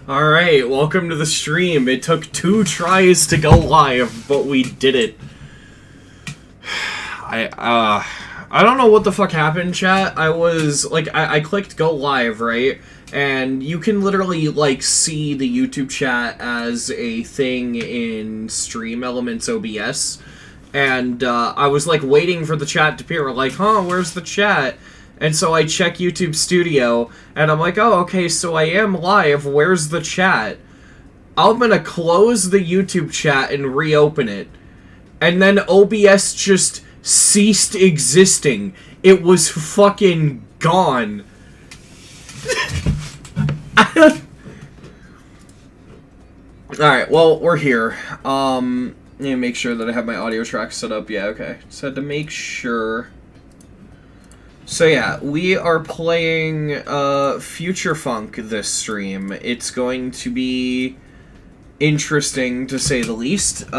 Alright, welcome to the stream. It took 2 tries to go live, but we did it. I don't know what the fuck happened, chat. I clicked go live, right? And you can literally, like, see the YouTube chat as a thing in Stream Elements OBS. And, I was, like, waiting for the chat to appear, like, huh, where's the chat? And so I check YouTube Studio, and I'm like, oh, okay, so I am live, where's the chat? I'm gonna close the YouTube chat and reopen it. And then OBS just ceased existing. It was fucking gone. Alright, well, we're here. Let me make sure that I have my audio track set up. Yeah, okay. Just had to make sure. So yeah, we are playing Future Funk this stream. It's going to be interesting, to say the least.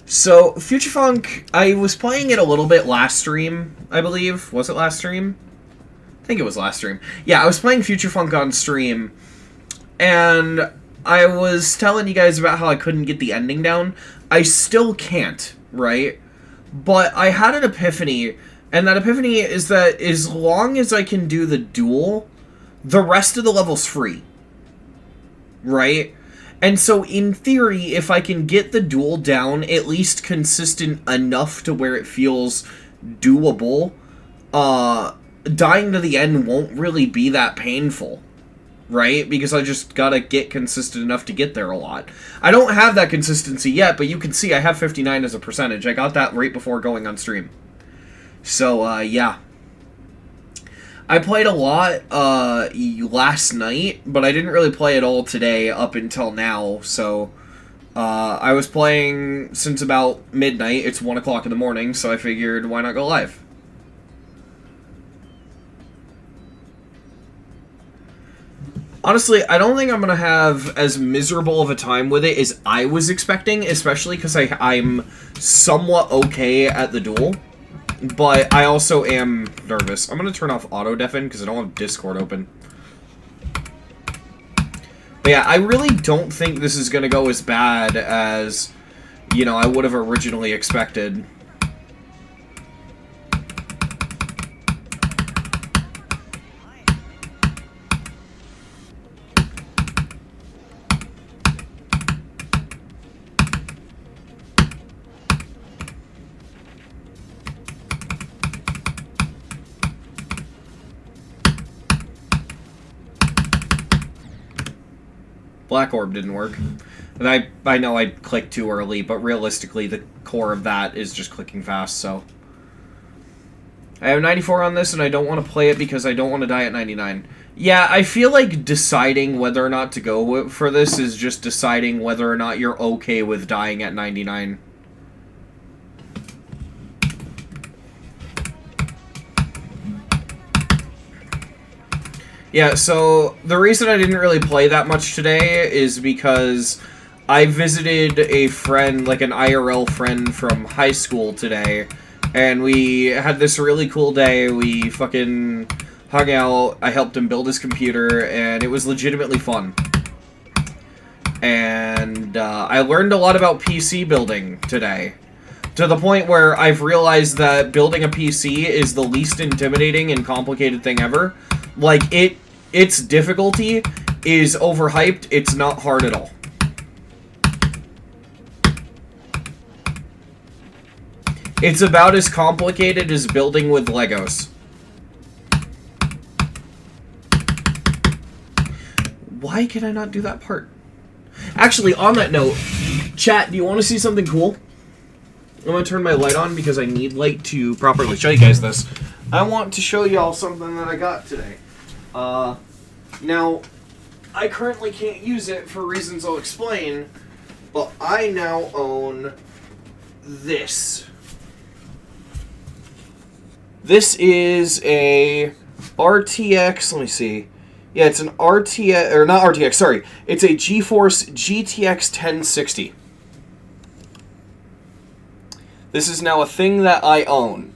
So, Future Funk, I was playing it a little bit last stream, I believe. Was it last stream? I think it was last stream. Yeah, I was playing Future Funk on stream, and I was telling you guys about how I couldn't get the ending down. I still can't, right? But I had an epiphany. And that epiphany is that as long as I can do the duel, the rest of the level's free. Right? And so, in theory, if I can get the duel down at least consistent enough to where it feels doable, dying to the end won't really be that painful. Right? Because I just gotta get consistent enough to get there a lot. I don't have that consistency yet, but you can see I have 59 as a percentage. I got that right before going on stream. So, yeah. I played a lot, last night, but I didn't really play at all today up until now, so, I was playing since about midnight. It's 1 o'clock in the morning, so I figured, why not go live? Honestly, I don't think I'm gonna have as miserable of a time with it as I was expecting, especially because I'm somewhat okay at the duel. But I also am nervous. I'm going to turn off auto-deafen because I don't have Discord open. But yeah, I really don't think this is going to go as bad as, you know, I would have originally expected. Black Orb didn't work. And I know I clicked too early, but realistically, the core of that is just clicking fast, so. I have 94 on this, and I don't want to play it because I don't want to die at 99. Yeah, I feel like deciding whether or not to go for this is just deciding whether or not you're okay with dying at 99. Yeah, so the reason I didn't really play that much today is because I visited a friend, like an IRL friend from high school today, and we had this really cool day. We fucking hung out, I helped him build his computer, and it was legitimately fun. And I learned a lot about PC building today, to the point where I've realized that building a PC is the least intimidating and complicated thing ever. Like, its difficulty is overhyped. It's not hard at all. It's about as complicated as building with Legos. Why can I not do that part? Actually, on that note, chat, do you want to see something cool? I'm going to turn my light on because I need light to properly show you guys this. I want to show y'all something that I got today. Now, I currently can't use it for reasons I'll explain, but I now own this. This is a RTX, let me see. Yeah, it's an RTX, or not RTX, sorry. It's a GeForce GTX 1060. This is now a thing that I own.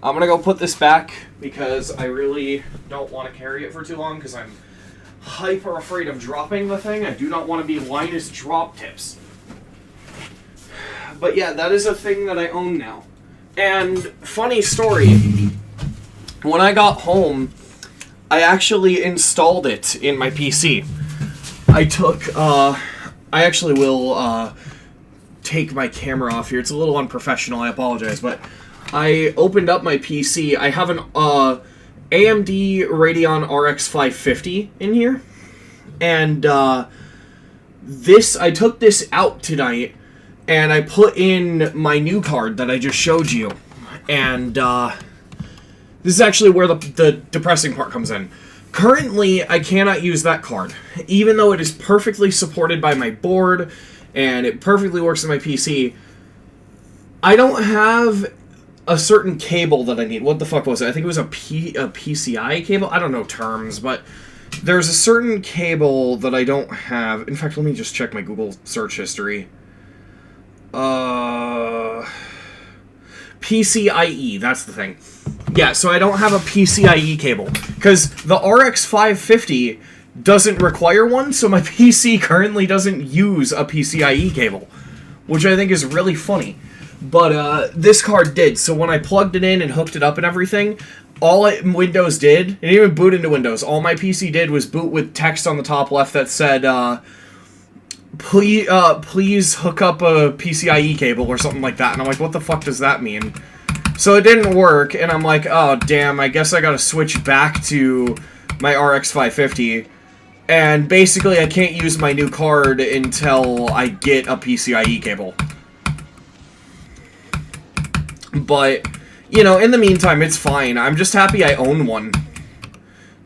I'm going to go put this back because I really don't want to carry it for too long because I'm hyper afraid of dropping the thing. I do not want to be Linus Drop Tips. But yeah, that is a thing that I own now. And funny story, when I got home, I actually installed it in my PC. I actually will take my camera off here. It's a little unprofessional, I apologize, but I opened up my PC. I have an AMD Radeon RX 550 in here. And I took this out tonight, and I put in my new card that I just showed you. And this is actually where the depressing part comes in. Currently, I cannot use that card, even though it is perfectly supported by my board, and it perfectly works on my PC. I don't have a certain cable that I need. What the fuck was it? I think it was a PCI cable? I don't know terms, but there's a certain cable that I don't have. In fact, let me just check my Google search history. PCIe, that's the thing. Yeah, so I don't have a PCIe cable, because the RX 550 doesn't require one, so my PC currently doesn't use a PCIe cable, which I think is really funny. But this card did, so when I plugged it in and hooked it up and everything, Windows did, and even boot into Windows, all my PC did was boot with text on the top left that said, please hook up a PCIe cable or something like that. And I'm like, what the fuck does that mean? So it didn't work, and I'm like, oh damn, I guess I gotta switch back to my RX 550. And basically I can't use my new card until I get a PCIe cable. But, you know, in the meantime, it's fine. I'm just happy I own one.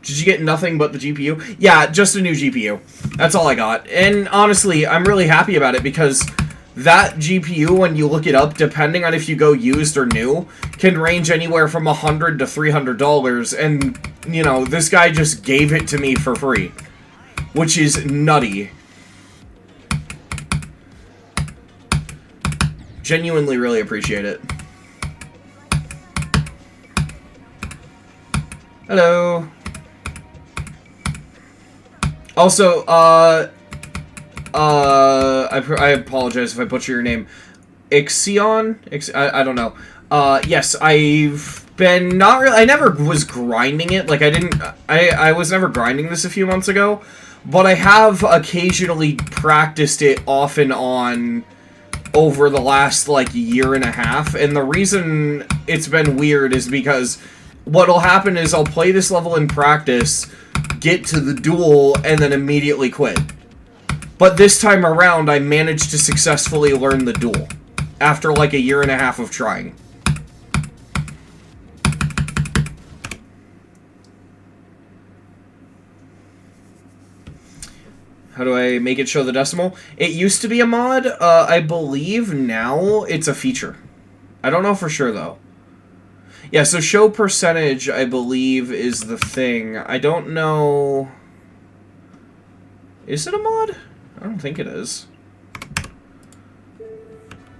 Did you get nothing but the GPU? Yeah, just a new GPU. That's all I got. And honestly, I'm really happy about it because that GPU, when you look it up, depending on if you go used or new, can range anywhere from $100 to $300. And, you know, this guy just gave it to me for free, which is nutty. Genuinely really appreciate it. Hello. Also, I apologize if I butcher your name. Ixion? I don't know. Yes, I've been not really... I never was grinding it. Like, I was never grinding this a few months ago. But I have occasionally practiced it off and on over the last, like, year and a half. And the reason it's been weird is because what'll happen is I'll play this level in practice, get to the duel, and then immediately quit. But this time around, I managed to successfully learn the duel after like a year and a half of trying. How do I make it show the decimal? It used to be a mod. I believe now it's a feature. I don't know for sure, though. Yeah, so show percentage, I believe, is the thing. I don't know... Is it a mod? I don't think it is.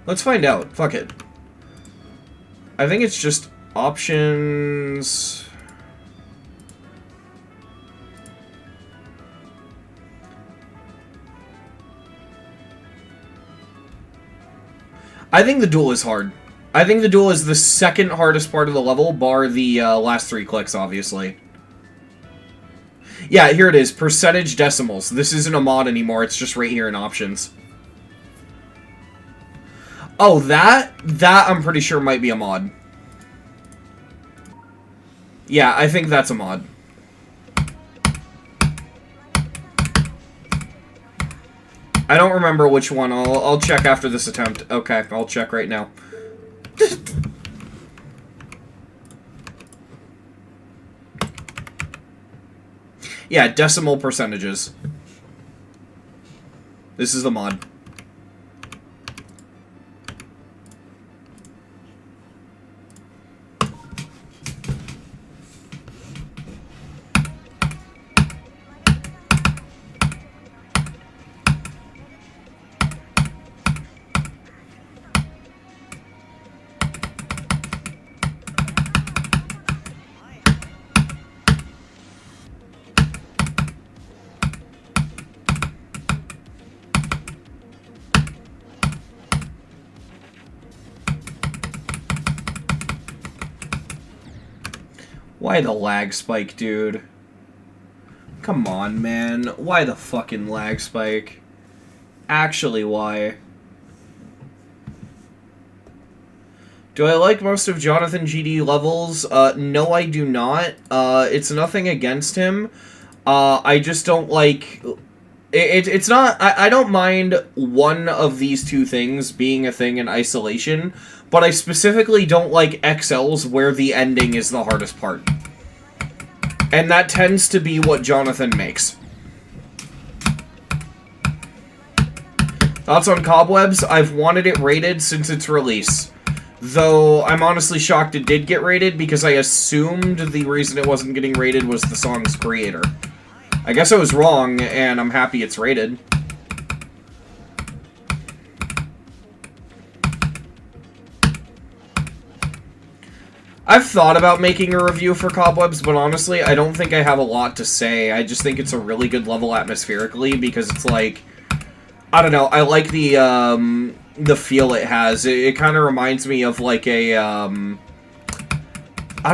Let's find out. Fuck it. I think it's just options... I think the duel is hard. I think the duel is the second hardest part of the level, bar the last 3 clicks, obviously. Yeah, here it is. Percentage decimals. This isn't a mod anymore. It's just right here in options. Oh, that I'm pretty sure might be a mod. Yeah, I think that's a mod. I don't remember which one. I'll check after this attempt. Okay, I'll check right now. Yeah, decimal percentages. This is the mod. Why the lag spike, dude? Come on, man. Why the fucking lag spike? Actually, why? Do I like most of Jonathan GD levels? No, I do not. It's nothing against him. I just don't like... It's not... I don't mind one of these two things being a thing in isolation, but I specifically don't like XLs where the ending is the hardest part. And that tends to be what Jonathan makes. Thoughts on Cobwebs? I've wanted it rated since its release. Though, I'm honestly shocked it did get rated, because I assumed the reason it wasn't getting rated was the song's creator. I guess I was wrong, and I'm happy it's rated. I've thought about making a review for Cobwebs, but honestly, I don't think I have a lot to say. I just think it's a really good level atmospherically, because it's like... I don't know, I like the feel it has. It kind of reminds me of like a, I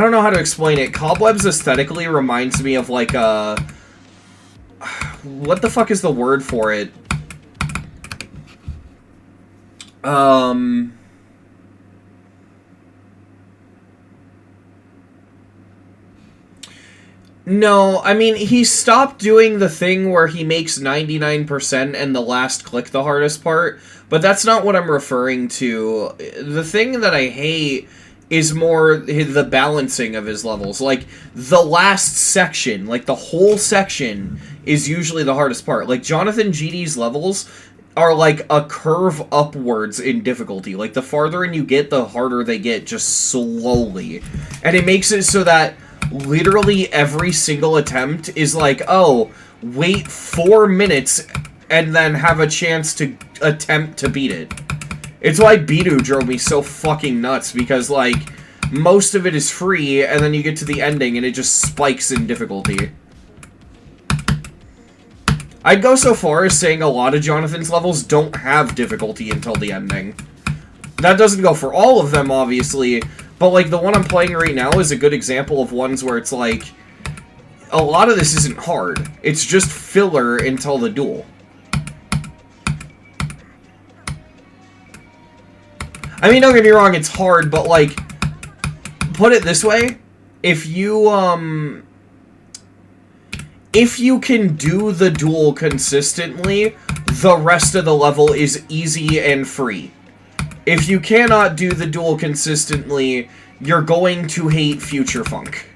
don't know how to explain it. Cobwebs aesthetically reminds me of like a... What the fuck is the word for it? No, I mean, he stopped doing the thing where he makes 99% and the last click the hardest part, but that's not what I'm referring to. The thing that I hate is more the balancing of his levels. Like, the last section, like the whole section, is usually the hardest part. Like, Jonathan GD's levels are like a curve upwards in difficulty. Like, the farther in you get, the harder they get, just slowly. And it makes it so that literally every single attempt is like, oh, wait 4 minutes and then have a chance to attempt to beat it. It's why Bidu drove me so fucking nuts, because, like, most of it is free, and then you get to the ending and it just spikes in difficulty. I'd go so far as saying a lot of Jonathan's levels don't have difficulty until the ending. That doesn't go for all of them, obviously, but, like, the one I'm playing right now is a good example of ones where it's, like, a lot of this isn't hard. It's just filler until the duel. I mean, don't get me wrong, it's hard, but, like, put it this way, if you can do the duel consistently, the rest of the level is easy and free. If you cannot do the duel consistently, you're going to hate Future Funk.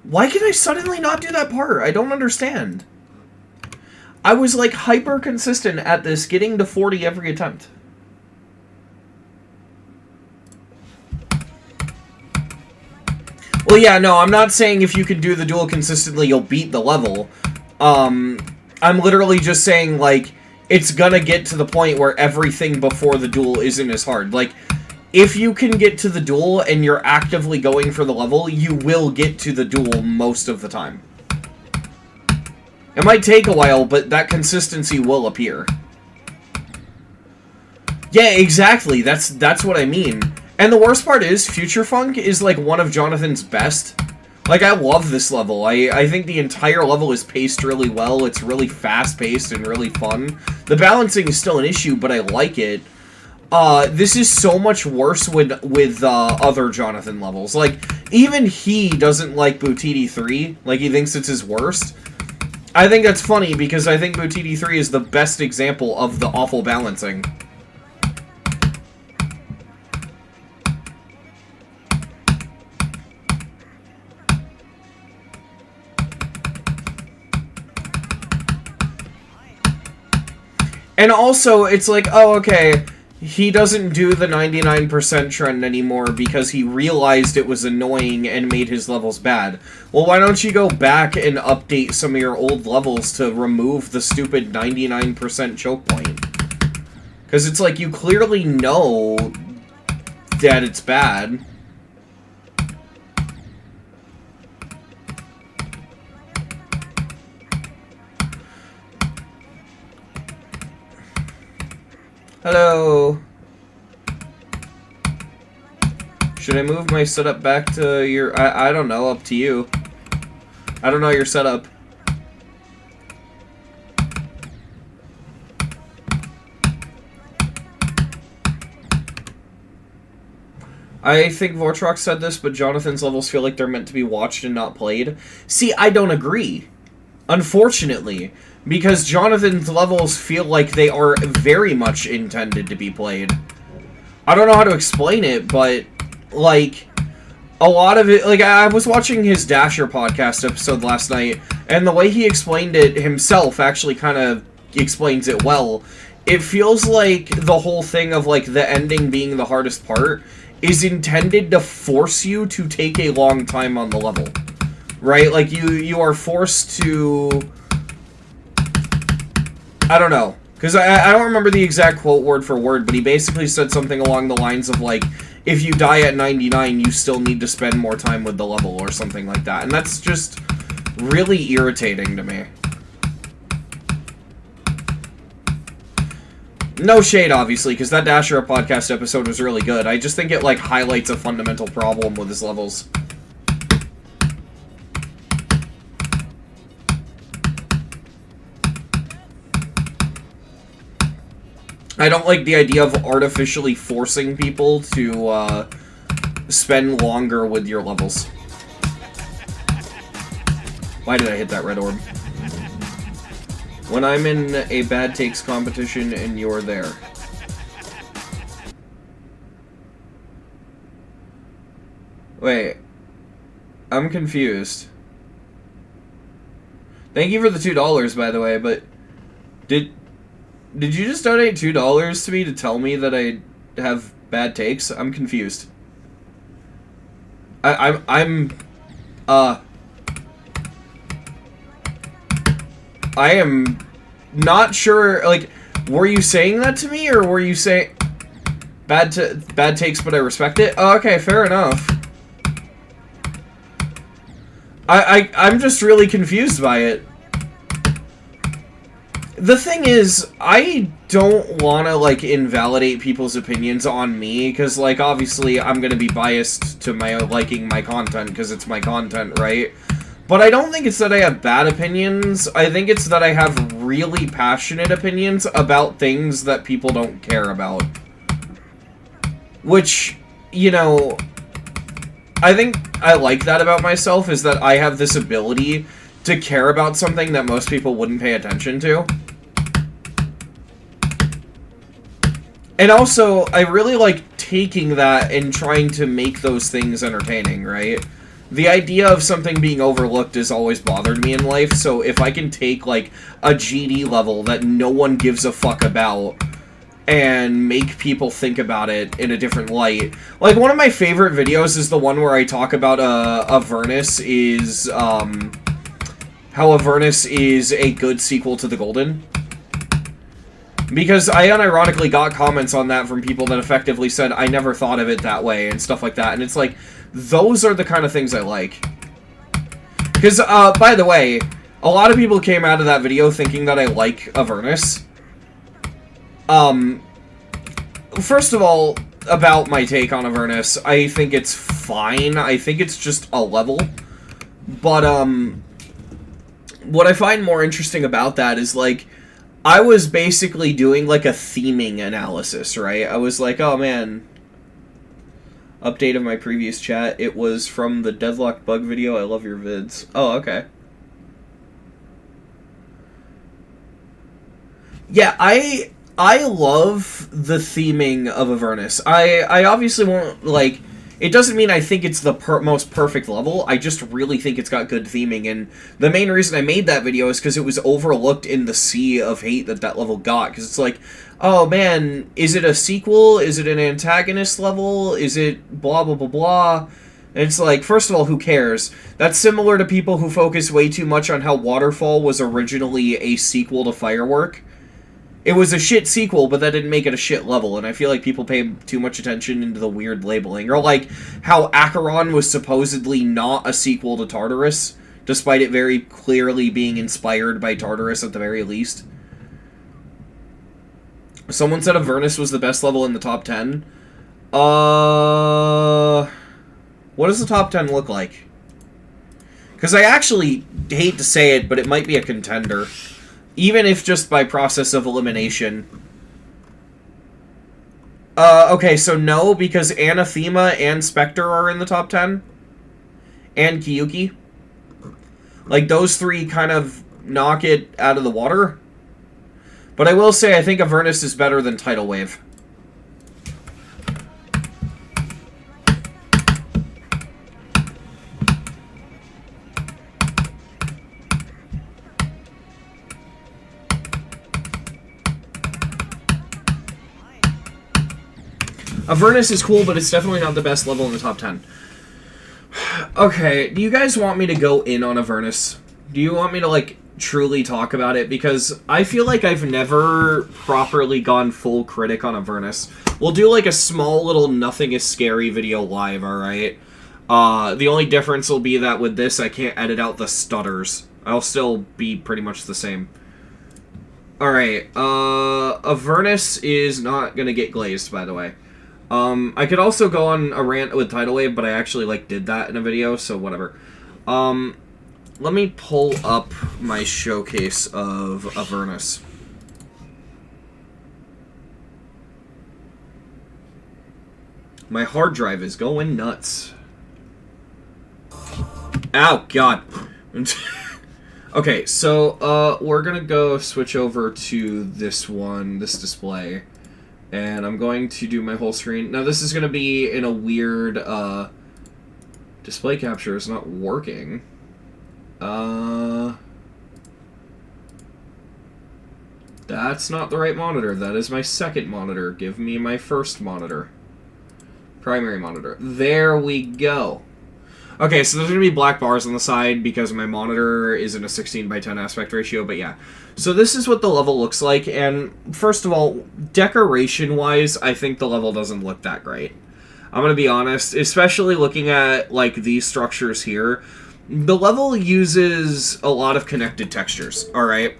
Why can I suddenly not do that part? I don't understand. I was, like, hyper consistent at this, getting to 40 every attempt. Well, yeah, no, I'm not saying if you can do the duel consistently, you'll beat the level. I'm literally just saying, like, it's gonna get to the point where everything before the duel isn't as hard. Like, if you can get to the duel and you're actively going for the level, you will get to the duel most of the time. It might take a while, but that consistency will appear. Yeah, exactly. That's what I mean. And the worst part is, Future Funk is, like, one of Jonathan's best. Like, I love this level. I think the entire level is paced really well. It's really fast-paced and really fun. The balancing is still an issue, but I like it. This is so much worse with other Jonathan levels. Like, even he doesn't like Boutiti 3. Like, he thinks it's his worst. I think that's funny, because I think Boutiti 3 is the best example of the awful balancing. And also, it's like, oh, okay, he doesn't do the 99% trend anymore because he realized it was annoying and made his levels bad. Well, why don't you go back and update some of your old levels to remove the stupid 99% choke point? Because it's like, you clearly know that it's bad. Hello. Should I move my setup back to your... I don't know, up to you. I don't know your setup. I think Vortrox said this, but Jonathan's levels feel like they're meant to be watched and not played. See, I don't agree. Unfortunately. Because Jonathan's levels feel like they are very much intended to be played. I don't know how to explain it, but, like, a lot of it... Like, I was watching his Dasher podcast episode last night, and the way he explained it himself actually kind of explains it well. It feels like the whole thing of, like, the ending being the hardest part is intended to force you to take a long time on the level. Right? Like, you are forced to... I don't know. Because I don't remember the exact quote word for word, but he basically said something along the lines of, like, if you die at 99, you still need to spend more time with the level, or something like that. And that's just really irritating to me. No shade, obviously, because that Dasher podcast episode was really good. I just think it, like, highlights a fundamental problem with his levels. I don't like the idea of artificially forcing people to spend longer with your levels. Why did I hit that red orb? When I'm in a bad takes competition and you're there. Wait. I'm confused. Thank you for the $2, by the way, but... Did you just donate $2 to me to tell me that I have bad takes? I'm confused. I am not sure, like, were you saying that to me, or were you saying bad takes, but I respect it? Oh, okay, fair enough. I'm just really confused by it. The thing is, I don't want to, like, invalidate people's opinions on me, because, like, obviously I'm going to be biased to my liking my content, because it's my content, right? But I don't think it's that I have bad opinions. I think it's that I have really passionate opinions about things that people don't care about. Which, you know, I think I like that about myself, is that I have this ability to care about something that most people wouldn't pay attention to. And also, I really like taking that and trying to make those things entertaining, right? The idea of something being overlooked has always bothered me in life, so if I can take, like, a GD level that no one gives a fuck about and make people think about it in a different light. Like, one of my favorite videos is the one where I talk about Avernus is, how Avernus is a good sequel to The Golden. Because I unironically got comments on that from people that effectively said, I never thought of it that way, and stuff like that. And it's like, those are the kind of things I like. Because, by the way, a lot of people came out of that video thinking that I like Avernus. First of all, about my take on Avernus, I think it's fine. I think it's just a level. But, what I find more interesting about that is, like, I was basically doing, like, a theming analysis, right? I was like, oh, man. Update of my previous chat. It was from the Deadlock Bug video. I love your vids. Oh, okay. Yeah, I love the theming of Avernus. I obviously won't, like... It doesn't mean I think it's the most perfect level, I just really think it's got good theming, and the main reason I made that video is because it was overlooked in the sea of hate that that level got, because it's like, oh man, is it a sequel? Is it an antagonist level? Is it blah blah blah blah? And it's like, first of all, who cares? That's similar to people who focus way too much on how Waterfall was originally a sequel to Firework. It was a shit sequel, but that didn't make it a shit level, and I feel like people pay too much attention into the weird labeling. Or like how Acheron was supposedly not a sequel to Tartarus, despite it very clearly being inspired by Tartarus at the very least. Someone said Avernus was the best level in the top 10. What does the top 10 look like? Because I actually hate to say it, but it might be a contender. Even if just by process of elimination. Okay, so no, because Anathema and Spectre are in the top 10. And Kyuki. Like, those three kind of knock it out of the water. But I will say, I think Avernus is better than Tidal Wave. Avernus is cool, but it's definitely not the best level in the top 10. Okay, do you guys want me to go in on Avernus? Do you want me to, like, truly talk about it? Because I feel like I've never properly gone full critic on Avernus. We'll do, like, a small little Nothing is Scary video live, alright? The only difference will be that with this, I can't edit out the stutters. I'll still be pretty much the same. Alright, Avernus is not gonna get glazed, by the way. I could also go on a rant with Tidal Wave, but I actually, like, did that in a video, so whatever. Let me pull up my showcase of Avernus. My hard drive is going nuts. Ow, God. Okay, so, we're gonna go switch over to this one, this display. And I'm going to do my whole screen. Now, this is going to be in a weird, display capture is not working. That's not the right monitor. That is my second monitor. Give me my first monitor. Primary monitor. There we go. Okay, so there's going to be black bars on the side because my monitor is in a 16:10 aspect ratio, but yeah. So this is what the level looks like, and first of all, decoration-wise, I think the level doesn't look that great. I'm going to be honest, especially looking at, like, these structures here. The level uses a lot of connected textures, alright?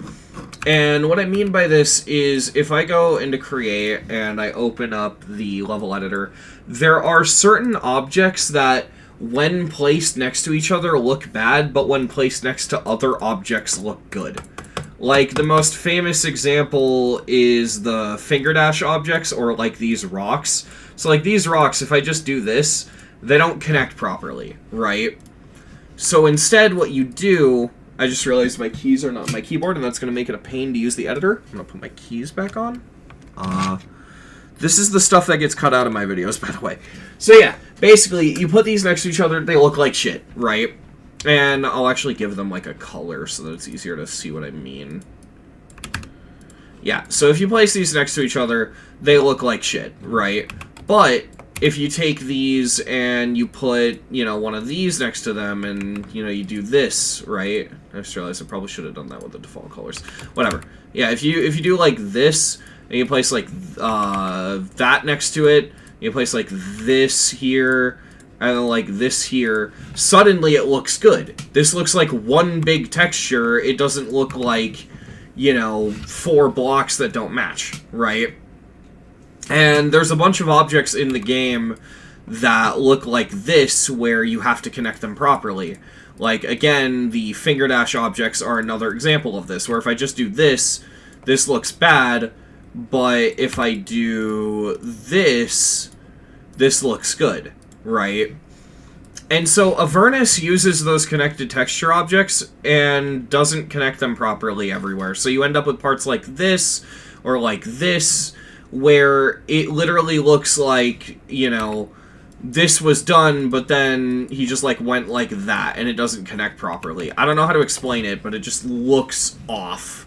And what I mean by this is, if I go into Create and I open up the level editor, there are certain objects that, when placed next to each other, look bad, but when placed next to other objects, look good. Like, the most famous example is the finger dash objects, or, like, these rocks. So, like, these rocks, if I just do this, they don't connect properly, right? So instead, what you do... I just realized my keys are not on my keyboard, and that's going to make it a pain to use the editor. I'm going to put my keys back on. This is the stuff that gets cut out of my videos, by the way. So yeah, basically, you put these next to each other, they look like shit, right? And I'll actually give them, like, a color so that it's easier to see what I mean. Yeah, so if you place these next to each other, they look like shit, right? But if you take these and you put, you know, one of these next to them and, you know, you do this, right? I just realized I probably should have done that with the default colors. Whatever. Yeah, if you do, like, this, and you place, like, that next to it, you place, like, this here, and then, like, this here, suddenly it looks good. This looks like one big texture. It doesn't look like, you know, 4 blocks that don't match, right? And there's a bunch of objects in the game that look like this, where you have to connect them properly. Like, again, the finger dash objects are another example of this, where if I just do this, this looks bad, but if I do this, this looks good, right? And so Avernus uses those connected texture objects and doesn't connect them properly everywhere. So you end up with parts like this, or like this, where it literally looks like, you know, this was done, but then he just, like, went like that, and it doesn't connect properly. I don't know how to explain it, but it just looks off.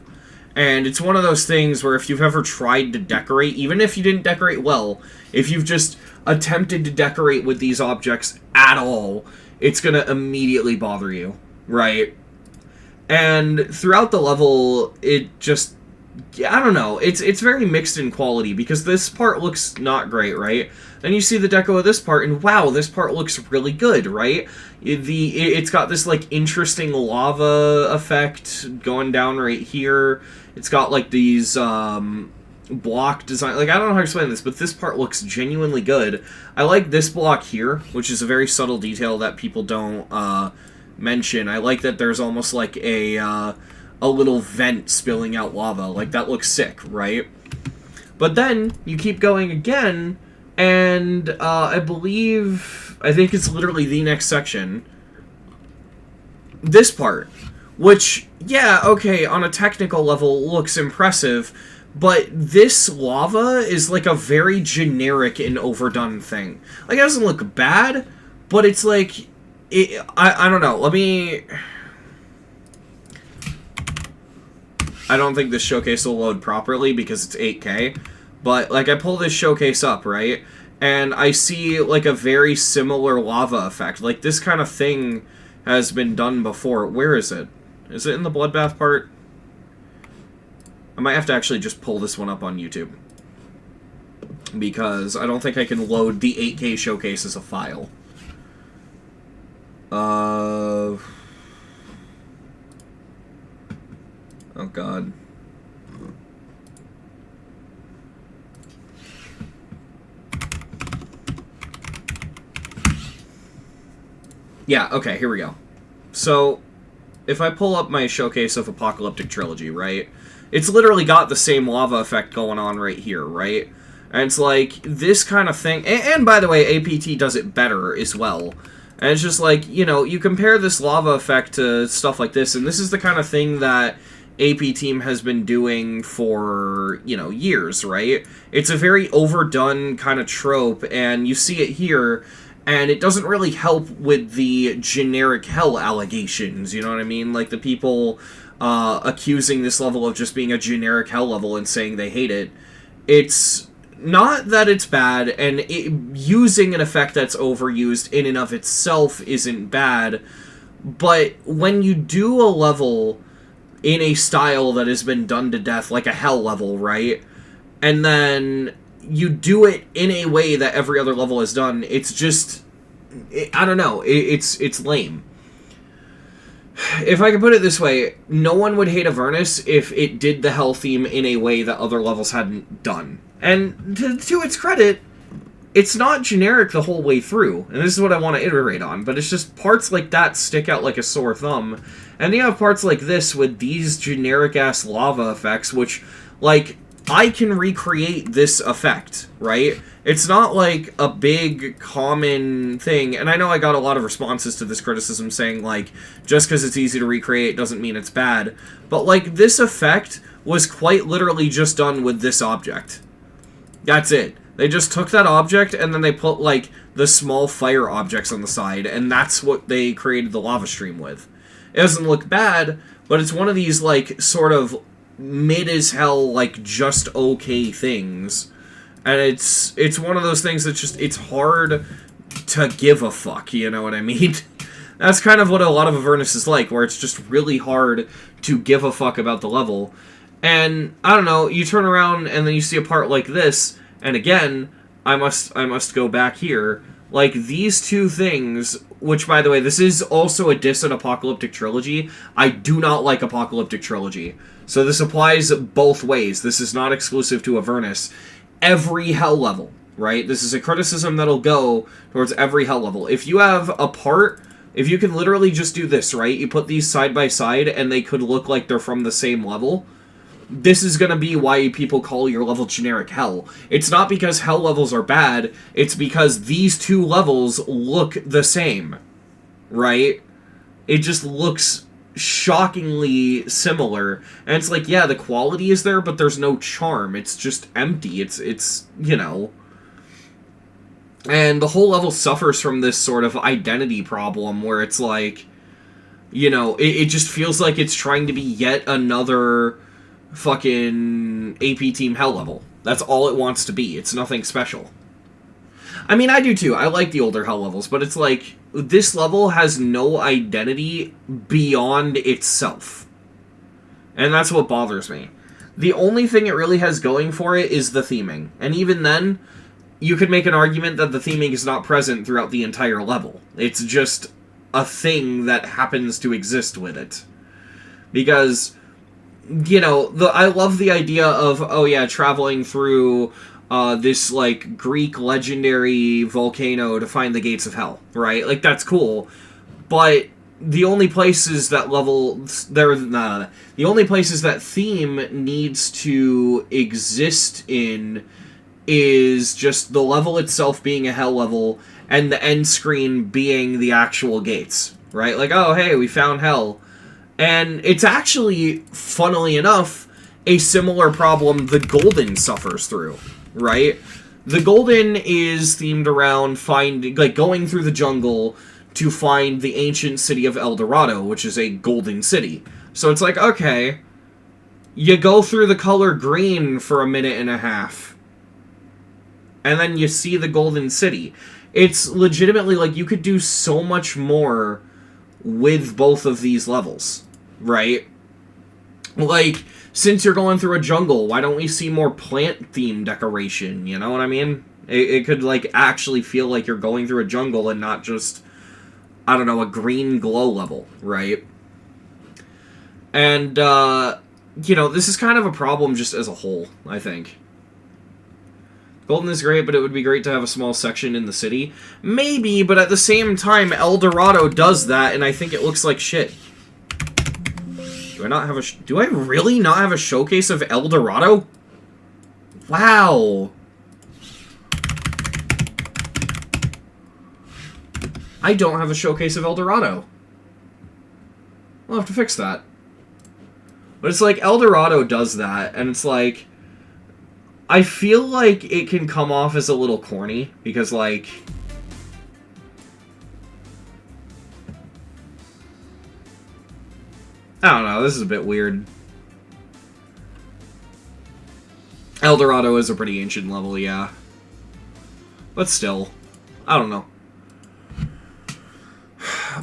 And it's one of those things where if you've ever tried to decorate, even if you didn't decorate well, if you've just attempted to decorate with these objects at all, it's going to immediately bother you, right? And throughout the level, it just yeah, I don't know. It's very mixed in quality, because this part looks not great, right? Then you see the deco of this part, and wow, this part looks really good, right? It's got this like interesting lava effect going down right here. It's got like these block design. Like, I don't know how to explain this, but this part looks genuinely good. I like this block here, which is a very subtle detail that people don't mention. I like that there's almost like a little vent spilling out lava. Like, that looks sick, right? But then you keep going again, and I think it's literally the next section. This part, which, yeah, okay, on a technical level looks impressive, but this lava is like a very generic and overdone thing. Like, it doesn't look bad, but it's like, I don't know, I don't think this showcase will load properly because it's 8K, but, like, I pull this showcase up, right, and I see, like, a very similar lava effect. Like, this kind of thing has been done before. Where is it? Is it in the bloodbath part? I might have to actually just pull this one up on YouTube, because I don't think I can load the 8K showcase as a file. Oh god. Yeah, okay, here we go. So, if I pull up my showcase of Apocalyptic Trilogy, right? It's literally got the same lava effect going on right here, right? And it's like, this kind of thing... And by the way, APT does it better as well. And it's just like, you know, you compare this lava effect to stuff like this, and this is the kind of thing that AP Team has been doing for, you know, years, right? It's a very overdone kind of trope, and you see it here, and it doesn't really help with the generic hell allegations, you know what I mean? Like, the people accusing this level of just being a generic hell level and saying they hate it. It's not that it's bad, and using an effect that's overused in and of itself isn't bad, but when you do a level in a style that has been done to death, like a hell level, right? And then you do it in a way that every other level has done, it's just... I don't know, it's lame. If I can put it this way, no one would hate Avernus if it did the hell theme in a way that other levels hadn't done. And to its credit, it's not generic the whole way through, and this is what I want to iterate on, but it's just parts like that stick out like a sore thumb, and you have parts like this with these generic-ass lava effects, which, like, I can recreate this effect, right? It's not like a big common thing, and I know I got a lot of responses to this criticism saying, like, just because it's easy to recreate doesn't mean it's bad, but, like, this effect was quite literally just done with this object. That's it. They just took that object, and then they put, like, the small fire objects on the side, and that's what they created the lava stream with. It doesn't look bad, but it's one of these, like, sort of mid-as-hell, like, just okay things. And it's one of those things that's just, it's hard to give a fuck, you know what I mean? That's kind of what a lot of Avernus is like, where it's just really hard to give a fuck about the level. And, I don't know, you turn around and then you see a part like this, and again, I must go back here. Like, these two things, which, by the way, this is also a diss at Apocalyptic Trilogy. I do not like Apocalyptic Trilogy. So this applies both ways. This is not exclusive to Avernus. Every hell level, right? This is a criticism that'll go towards every hell level. If you have a part, if you can literally just do this, right? You put these side by side and they could look like they're from the same level. This is going to be why people call your level generic hell. It's not because hell levels are bad, it's because these two levels look the same, right? It just looks shockingly similar, and it's like, yeah, the quality is there, but there's no charm. It's just empty. It's you know, and the whole level suffers from this sort of identity problem where it's like, you know, it just feels like it's trying to be yet another fucking AP Team hell level. That's all it wants to be. It's nothing special. I mean, I do too. I like the older hell levels, but it's like, this level has no identity beyond itself. And that's what bothers me. The only thing it really has going for it is the theming. And even then, you could make an argument that the theming is not present throughout the entire level. It's just a thing that happens to exist with it. Because, you know, I love the idea of, oh yeah, traveling through this, like, Greek legendary volcano to find the gates of hell, right? Like, that's cool. But the only places that the only places that theme needs to exist in is just the level itself being a hell level and the end screen being the actual gates, right? Like, oh, hey, we found hell. And it's actually, funnily enough, a similar problem the Golden suffers through, right? The Golden is themed around going through the jungle to find the ancient city of El Dorado, which is a golden city. So it's like, okay, you go through the color green for a minute and a half, and then you see the golden city. It's legitimately, like, you could do so much more with both of these levels, right? Like, since you're going through a jungle, why don't we see more plant-themed decoration, you know what I mean? It could, like, actually feel like you're going through a jungle and not just, I don't know, a green glow level, right? And, you know, this is kind of a problem just as a whole, I think. Golden is great, but it would be great to have a small section in the city. Maybe, but at the same time, El Dorado does that, and I think it looks like shit. Do I really not have a showcase of El Dorado? Wow. I don't have a showcase of El Dorado. I'll have to fix that. But it's like, El Dorado does that, and it's like, I feel like it can come off as a little corny, because, like, I don't know, this is a bit weird. El Dorado is a pretty ancient level, yeah. But still, I don't know.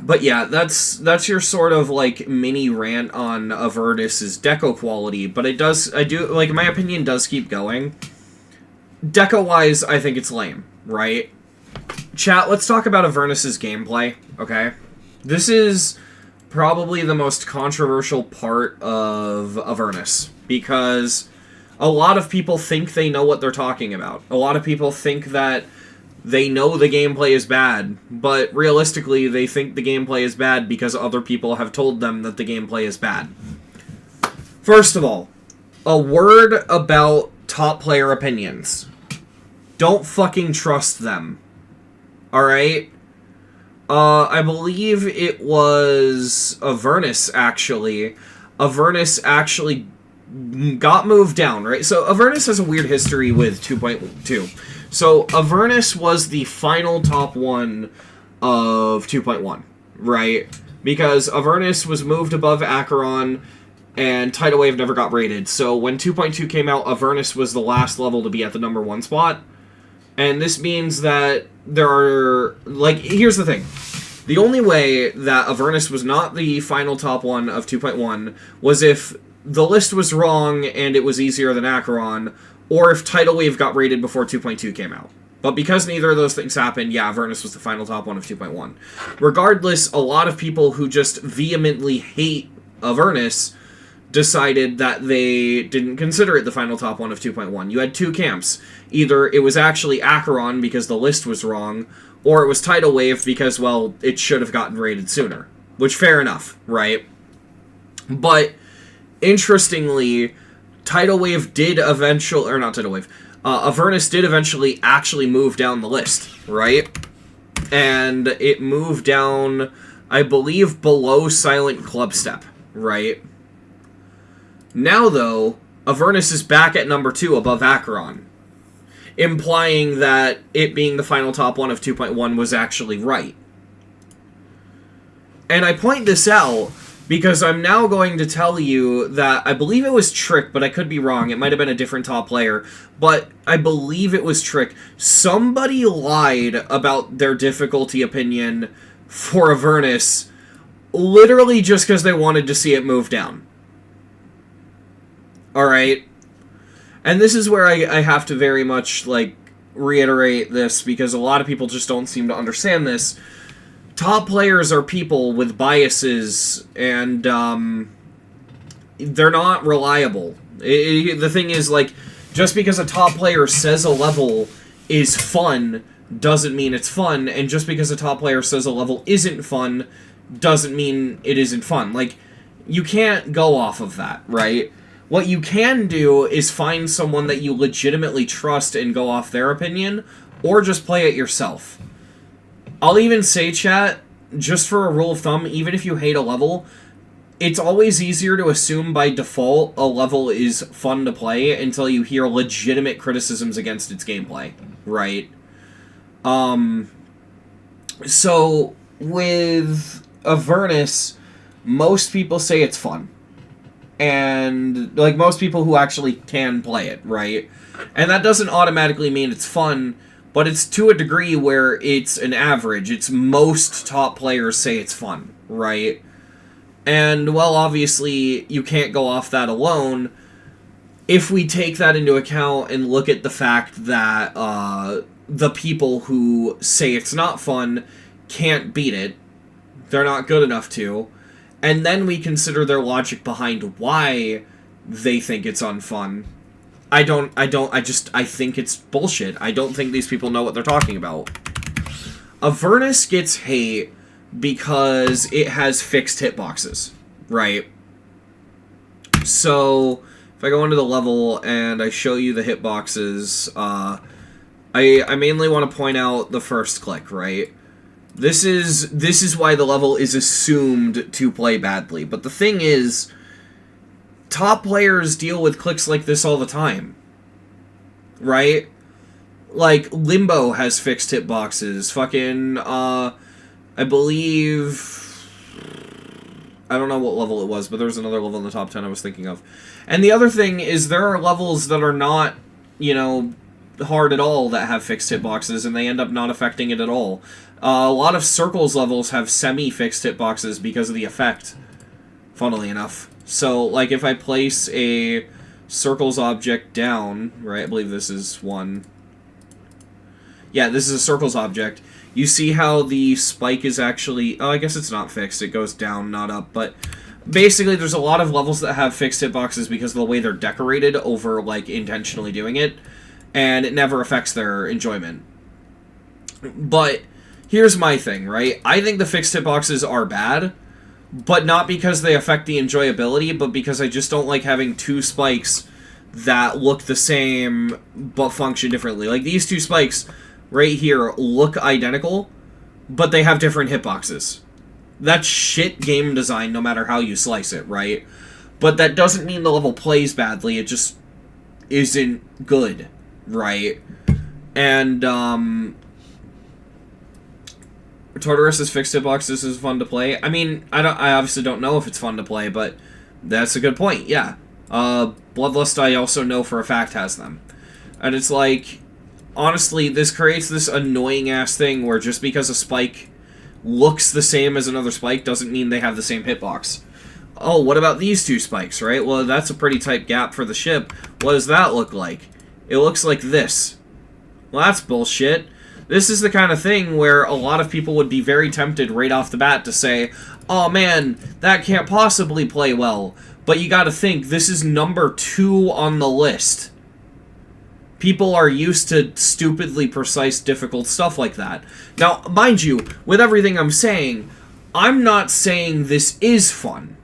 But yeah, that's your sort of, like, mini rant on Avernus's deco quality, but my opinion does keep going. Deco-wise, I think it's lame, right? Chat, let's talk about Avernus's gameplay, okay? This is probably the most controversial part of Avernus, because a lot of people think they know what they're talking about. A lot of people think that they know the gameplay is bad, but realistically, they think the gameplay is bad because other people have told them that the gameplay is bad. First of all, a word about top player opinions. Don't fucking trust them. Alright? I believe it was Avernus, actually. Avernus actually got moved down, right? So Avernus has a weird history with 2.2. So Avernus was the final top one of 2.1, right? Because Avernus was moved above Acheron, and Tidal Wave never got rated. So when 2.2 came out, Avernus was the last level to be at the number 1 spot. And this means that there are, like, here's the thing. The only way that Avernus was not the final top one of 2.1 was if the list was wrong and it was easier than Acheron, or if Tidal Wave got rated before 2.2 came out. But because neither of those things happened, yeah, Avernus was the final top one of 2.1. Regardless, a lot of people who just vehemently hate Avernus decided that they didn't consider it the final top one of 2.1. You had two camps. Either it was actually Acheron because the list was wrong, or it was Tidal Wave because, well, it should have gotten rated sooner. Which, fair enough, right? But, interestingly, Tidal Wave did eventually, or not Tidal Wave, Avernus did eventually actually move down the list, right? And it moved down, I believe, below Silent Clubstep, right? Now, though, Avernus is back at number 2 above Acheron, implying that it being the final top one of 2.1 was actually right. And I point this out because I'm now going to tell you that I believe it was Trick, but I could be wrong. It might have been a different top player, but I believe it was Trick. Somebody lied about their difficulty opinion for Avernus literally just because they wanted to see it move down. Alright? And this is where I have to very much, like, reiterate this, because a lot of people just don't seem to understand this. Top players are people with biases, and, they're not reliable. The thing is, like, just because a top player says a level is fun doesn't mean it's fun, and just because a top player says a level isn't fun doesn't mean it isn't fun. Like, you can't go off of that, right? What you can do is find someone that you legitimately trust and go off their opinion, or just play it yourself. I'll even say, chat, just for a rule of thumb, even if you hate a level, it's always easier to assume by default a level is fun to play until you hear legitimate criticisms against its gameplay, right? So, with Avernus, most people say it's fun. And, like, most people who actually can play it, right? And that doesn't automatically mean it's fun, but it's to a degree where it's an average. It's most top players say it's fun, right? And, well, obviously, you can't go off that alone. If we take that into account and look at the fact that the people who say it's not fun can't beat it, they're not good enough to, and then we consider their logic behind why they think it's unfun, I think it's bullshit. I don't think these people know what they're talking about. Avernus gets hate because it has fixed hitboxes, right? So, if I go into the level and I show you the hitboxes, I mainly want to point out the first click, right? This is why the level is assumed to play badly. But the thing is, top players deal with clicks like this all the time, right? Like, Limbo has fixed hitboxes. Fucking, I believe, I don't know what level it was, but there was another level in the top 10 I was thinking of. And the other thing is there are levels that are not, you know, hard at all that have fixed hitboxes, and they end up not affecting it at all. A lot of Circles levels have semi-fixed hitboxes because of the effect, funnily enough. So, like, if I place a Circles object down, right, I believe this is one. Yeah, this is a Circles object. You see how the spike is actually... Oh, I guess it's not fixed. It goes down, not up. But basically, there's a lot of levels that have fixed hitboxes because of the way they're decorated over, like, intentionally doing it. And it never affects their enjoyment. But here's my thing, right? I think the fixed hitboxes are bad, but not because they affect the enjoyability, but because I just don't like having two spikes that look the same but function differently. Like, these two spikes right here look identical, but they have different hitboxes. That's shit game design no matter how you slice it, right? But that doesn't mean the level plays badly, it just isn't good, right? And, Tartarus's fixed hitboxes is fun to play. I mean, I obviously don't know if it's fun to play, but that's a good point, yeah. Bloodlust I also know for a fact has them. And it's like, honestly, this creates this annoying-ass thing where just because a spike looks the same as another spike doesn't mean they have the same hitbox. Oh, what about these two spikes, right? Well, that's a pretty tight gap for the ship. What does that look like? It looks like this. Well, that's bullshit. This is the kind of thing where a lot of people would be very tempted right off the bat to say, oh man, that can't possibly play well. But you gotta think, this is number 2 on the list. People are used to stupidly precise, difficult stuff like that. Now, mind you, with everything I'm saying, I'm not saying this is fun.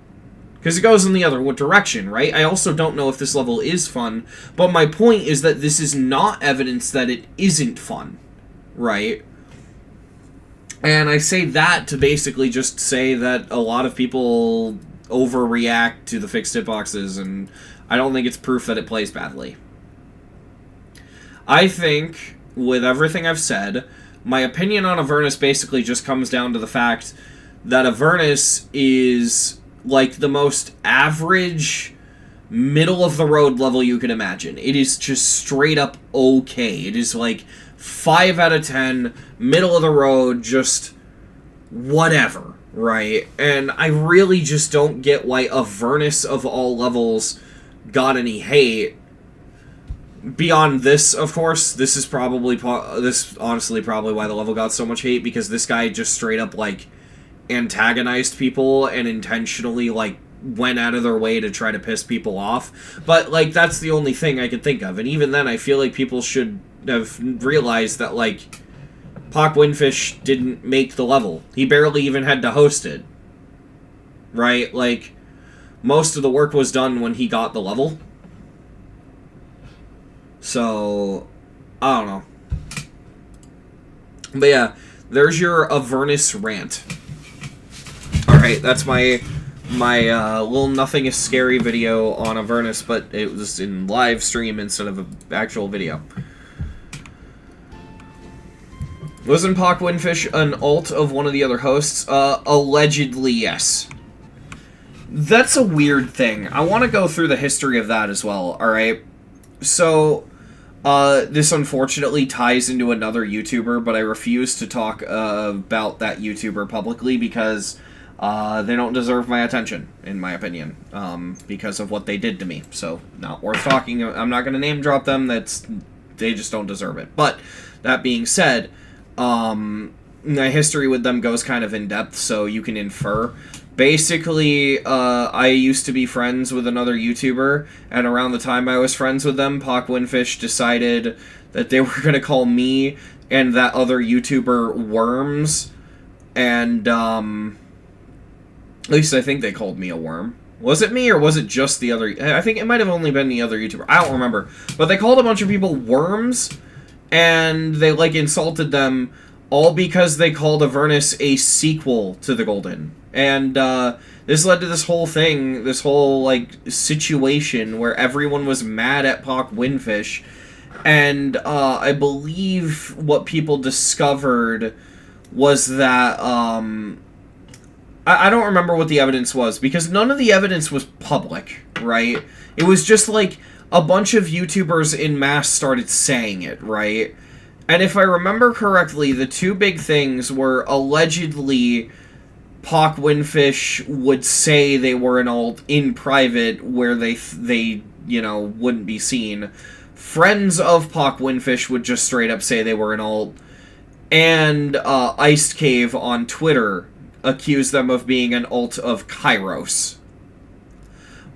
Because it goes in the other direction, right? I also don't know if this level is fun, but my point is that this is not evidence that it isn't fun. Right? And I say that to basically just say that a lot of people overreact to the fixed hitboxes, and I don't think it's proof that it plays badly. I think, with everything I've said, my opinion on Avernus basically just comes down to the fact that Avernus is like the most average, middle-of-the-road level you can imagine. It is just straight up okay. It is like 5 out of 10, middle of the road, just whatever, right? And I really just don't get why Avernus of all levels got any hate. Beyond this, of course, this is probably honestly probably why the level got so much hate, because this guy just straight up like antagonized people and intentionally like went out of their way to try to piss people off. But like that's the only thing I could think of, and even then I feel like people should have realized that like Pock Windfish didn't make the level. He barely even had to host it. Right? Like most of the work was done when he got the level. So, I don't know. But yeah, there's your Avernus rant. Alright, that's my little Nothing is Scary video on Avernus, but it was in live stream instead of an actual video. Wasn't Pock Windfish an alt of one of the other hosts? Allegedly, yes. That's a weird thing. I want to go through the history of that as well, alright? So, this unfortunately ties into another YouTuber, but I refuse to talk about that YouTuber publicly because they don't deserve my attention, in my opinion, because of what they did to me. So, not worth talking. I'm not going to name drop them. They just don't deserve it. But, that being said, my history with them goes kind of in depth, so you can infer. Basically, I used to be friends with another YouTuber, and around the time I was friends with them, Pock Windfish decided that they were going to call me and that other YouTuber worms, and, at least I think they called me a worm. Was it me, or was it just the other... I think it might have only been the other YouTuber. I don't remember. But they called a bunch of people worms, and they, like, insulted them, all because they called Avernus a sequel to the Golden. And, this led to this whole thing, this whole, like, situation where everyone was mad at Pock Windfish. And, I believe what people discovered was that, I don't remember what the evidence was, because none of the evidence was public, right? It was just, like, a bunch of YouTubers in mass started saying it, right? And if I remember correctly, the two big things were allegedly Pock Windfish would say they were an alt in private where they you know, wouldn't be seen. Friends of Pock Windfish would just straight up say they were an alt. And Iced Cave on Twitter accused them of being an alt of Kairos.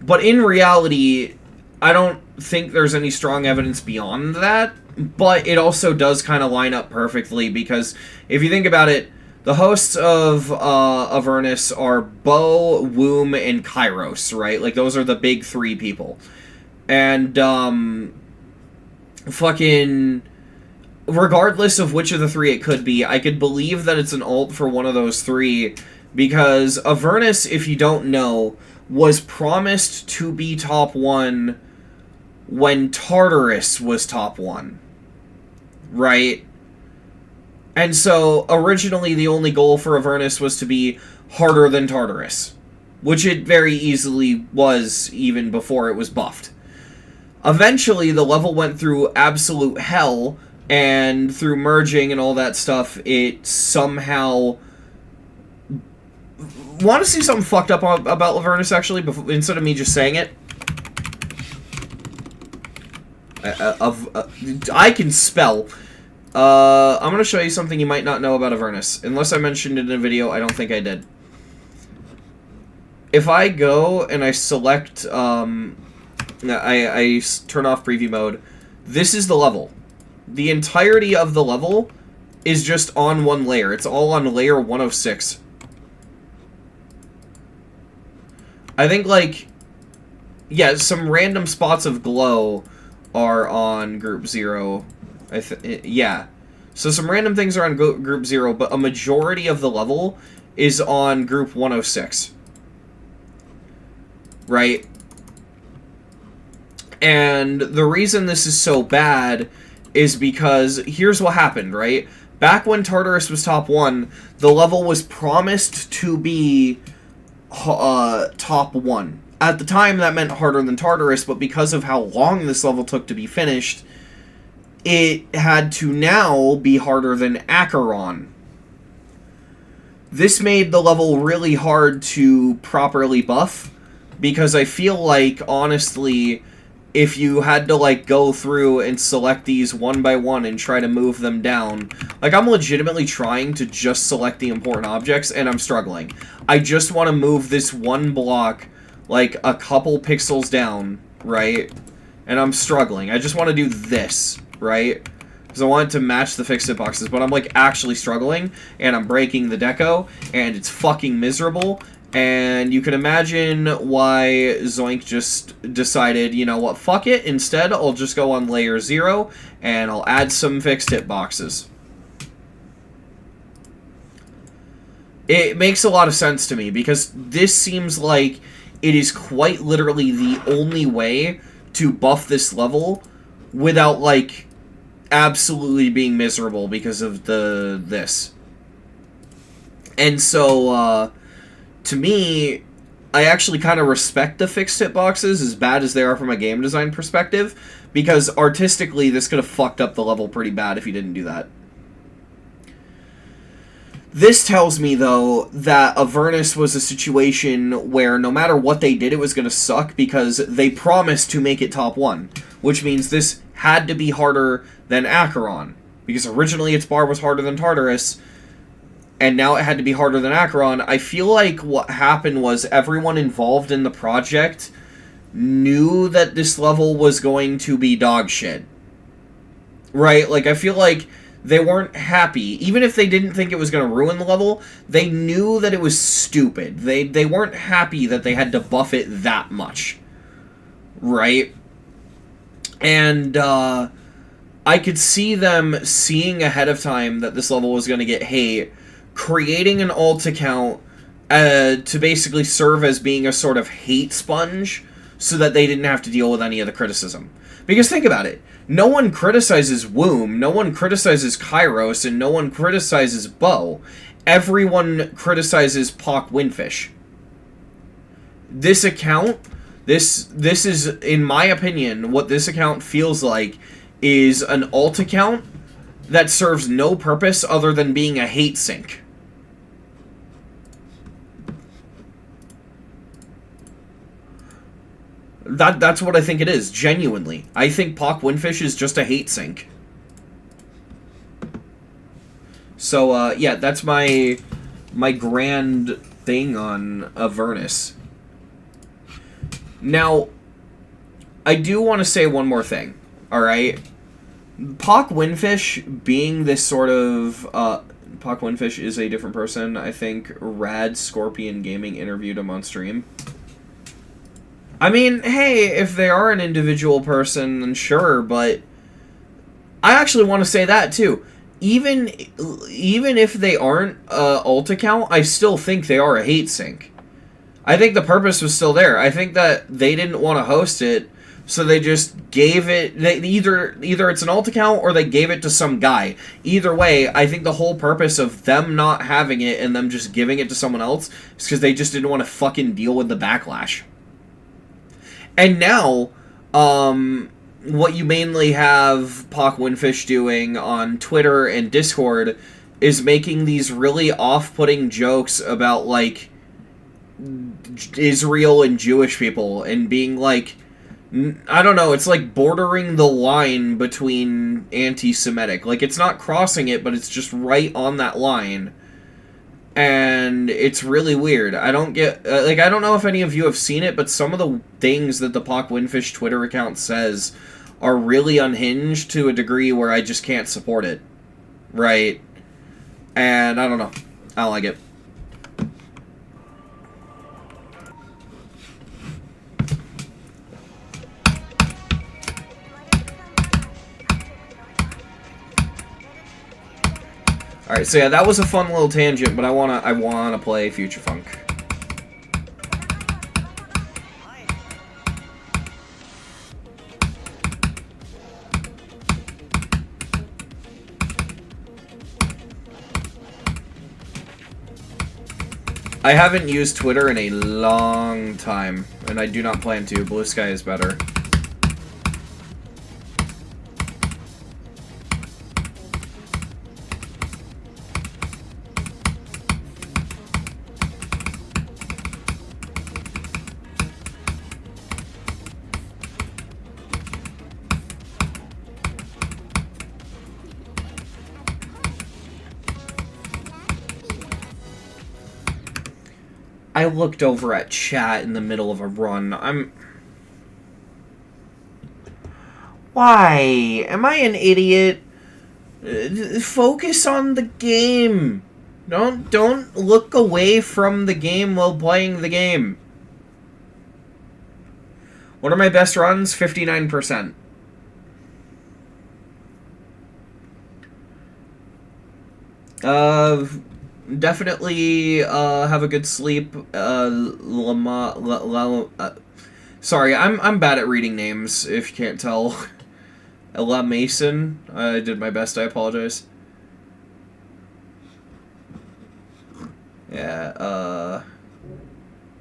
But in reality, I don't think there's any strong evidence beyond that, but it also does kind of line up perfectly, because if you think about it, the hosts of Avernus are Bo, Womb, and Kairos, right? Like, those are the big three people. And, fucking... regardless of which of the three it could be, I could believe that it's an alt for one of those three, because Avernus, if you don't know, was promised to be top 1 when Tartarus was top 1. Right? And so, originally the only goal for Avernus was to be harder than Tartarus, which it very easily was even before it was buffed. Eventually, the level went through absolute hell, and through merging and all that stuff, it somehow... Want to see something fucked up about Avernus, actually, instead of me just saying it? I can spell. I'm going to show you something you might not know about Avernus. Unless I mentioned it in a video, I don't think I did. If I go and I select... I turn off preview mode, this is the level. The entirety of the level is just on one layer. It's all on layer 106. I think, like, yeah, some random spots of glow are on group 0. Yeah. So some random things are on group 0, but a majority of the level is on group 106. Right? And the reason this is so bad is because here's what happened, right? Back when Tartarus was top 1, the level was promised to be top 1. At the time, that meant harder than Tartarus, but because of how long this level took to be finished, it had to now be harder than Acheron. This made the level really hard to properly buff, because I feel like, honestly, if you had to, like, go through and select these one by one and try to move them down, like, I'm legitimately trying to just select the important objects, and I'm struggling. I just want to move this one block, like, a couple pixels down, right? And I'm struggling. I just want to do this, right? Because I want it to match the fixed hitboxes, but I'm, like, actually struggling, and I'm breaking the deco, and it's fucking miserable, and you can imagine why Zoink just decided, you know what, fuck it, instead I'll just go on layer 0, and I'll add some fixed hitboxes. It makes a lot of sense to me, because this seems like it is quite literally the only way to buff this level without, like, absolutely being miserable because of this. And so, to me, I actually kind of respect the fixed hitboxes, as bad as they are from a game design perspective, because artistically this could have fucked up the level pretty bad if you didn't do that. This tells me, though, that Avernus was a situation where no matter what they did, it was going to suck, because they promised to make it top 1, which means this had to be harder than Acheron, because originally its bar was harder than Tartarus, and now it had to be harder than Acheron. I feel like what happened was everyone involved in the project knew that this level was going to be dog shit. Right? Like, I feel like they weren't happy. Even if they didn't think it was going to ruin the level, they knew that it was stupid. They weren't happy that they had to buff it that much. Right? And, I could see them seeing ahead of time that this level was going to get hate, creating an alt account to basically serve as being a sort of hate sponge so that they didn't have to deal with any of the criticism. Because think about it. No one criticizes Womb, no one criticizes Kairos, and no one criticizes Bo. Everyone criticizes Pock Windfish. This account, this is, in my opinion, what this account feels like is an alt account that serves no purpose other than being a hate sink. That's what I think it is, genuinely. I think Pock Windfish is just a hate sink. So, yeah, that's my grand thing on Avernus. Now, I do want to say one more thing, alright? Pock Windfish being this sort of, Pock Windfish is a different person. I think Rad Scorpion Gaming interviewed him on stream. I mean, hey, if they are an individual person, then sure, but I actually want to say that, too. Even if they aren't a alt account, I still think they are a hate sink. I think the purpose was still there. I think that they didn't want to host it, so they just gave it... Either it's an alt account or they gave it to some guy. Either way, I think the whole purpose of them not having it and them just giving it to someone else is because they just didn't want to fucking deal with the backlash. And now, what you mainly have Pock Windfish doing on Twitter and Discord is making these really off-putting jokes about, like, Israel and Jewish people, and being like, I don't know, it's like bordering the line between anti-Semitic. Like, it's not crossing it, but it's just right on that line. And it's really weird. I don't get... I don't know if any of you have seen it, but some of the things that the Pock Windfish Twitter account says are really unhinged to a degree where I just can't support it. Right? And I don't know. I don't like it. Alright, so yeah, that was a fun little tangent, but I wanna play Future Funk. I haven't used Twitter in a long time, and I do not plan to. Blue Sky is better. I looked over at chat in the middle of a run. Why? Am I an idiot? Focus on the game. Don't look away from the game while playing the game. What are my best runs? 59%. Definitely have a good sleep. Sorry, I'm bad at reading names, if you can't tell. Ella Mason. I did my best, I apologize. Yeah,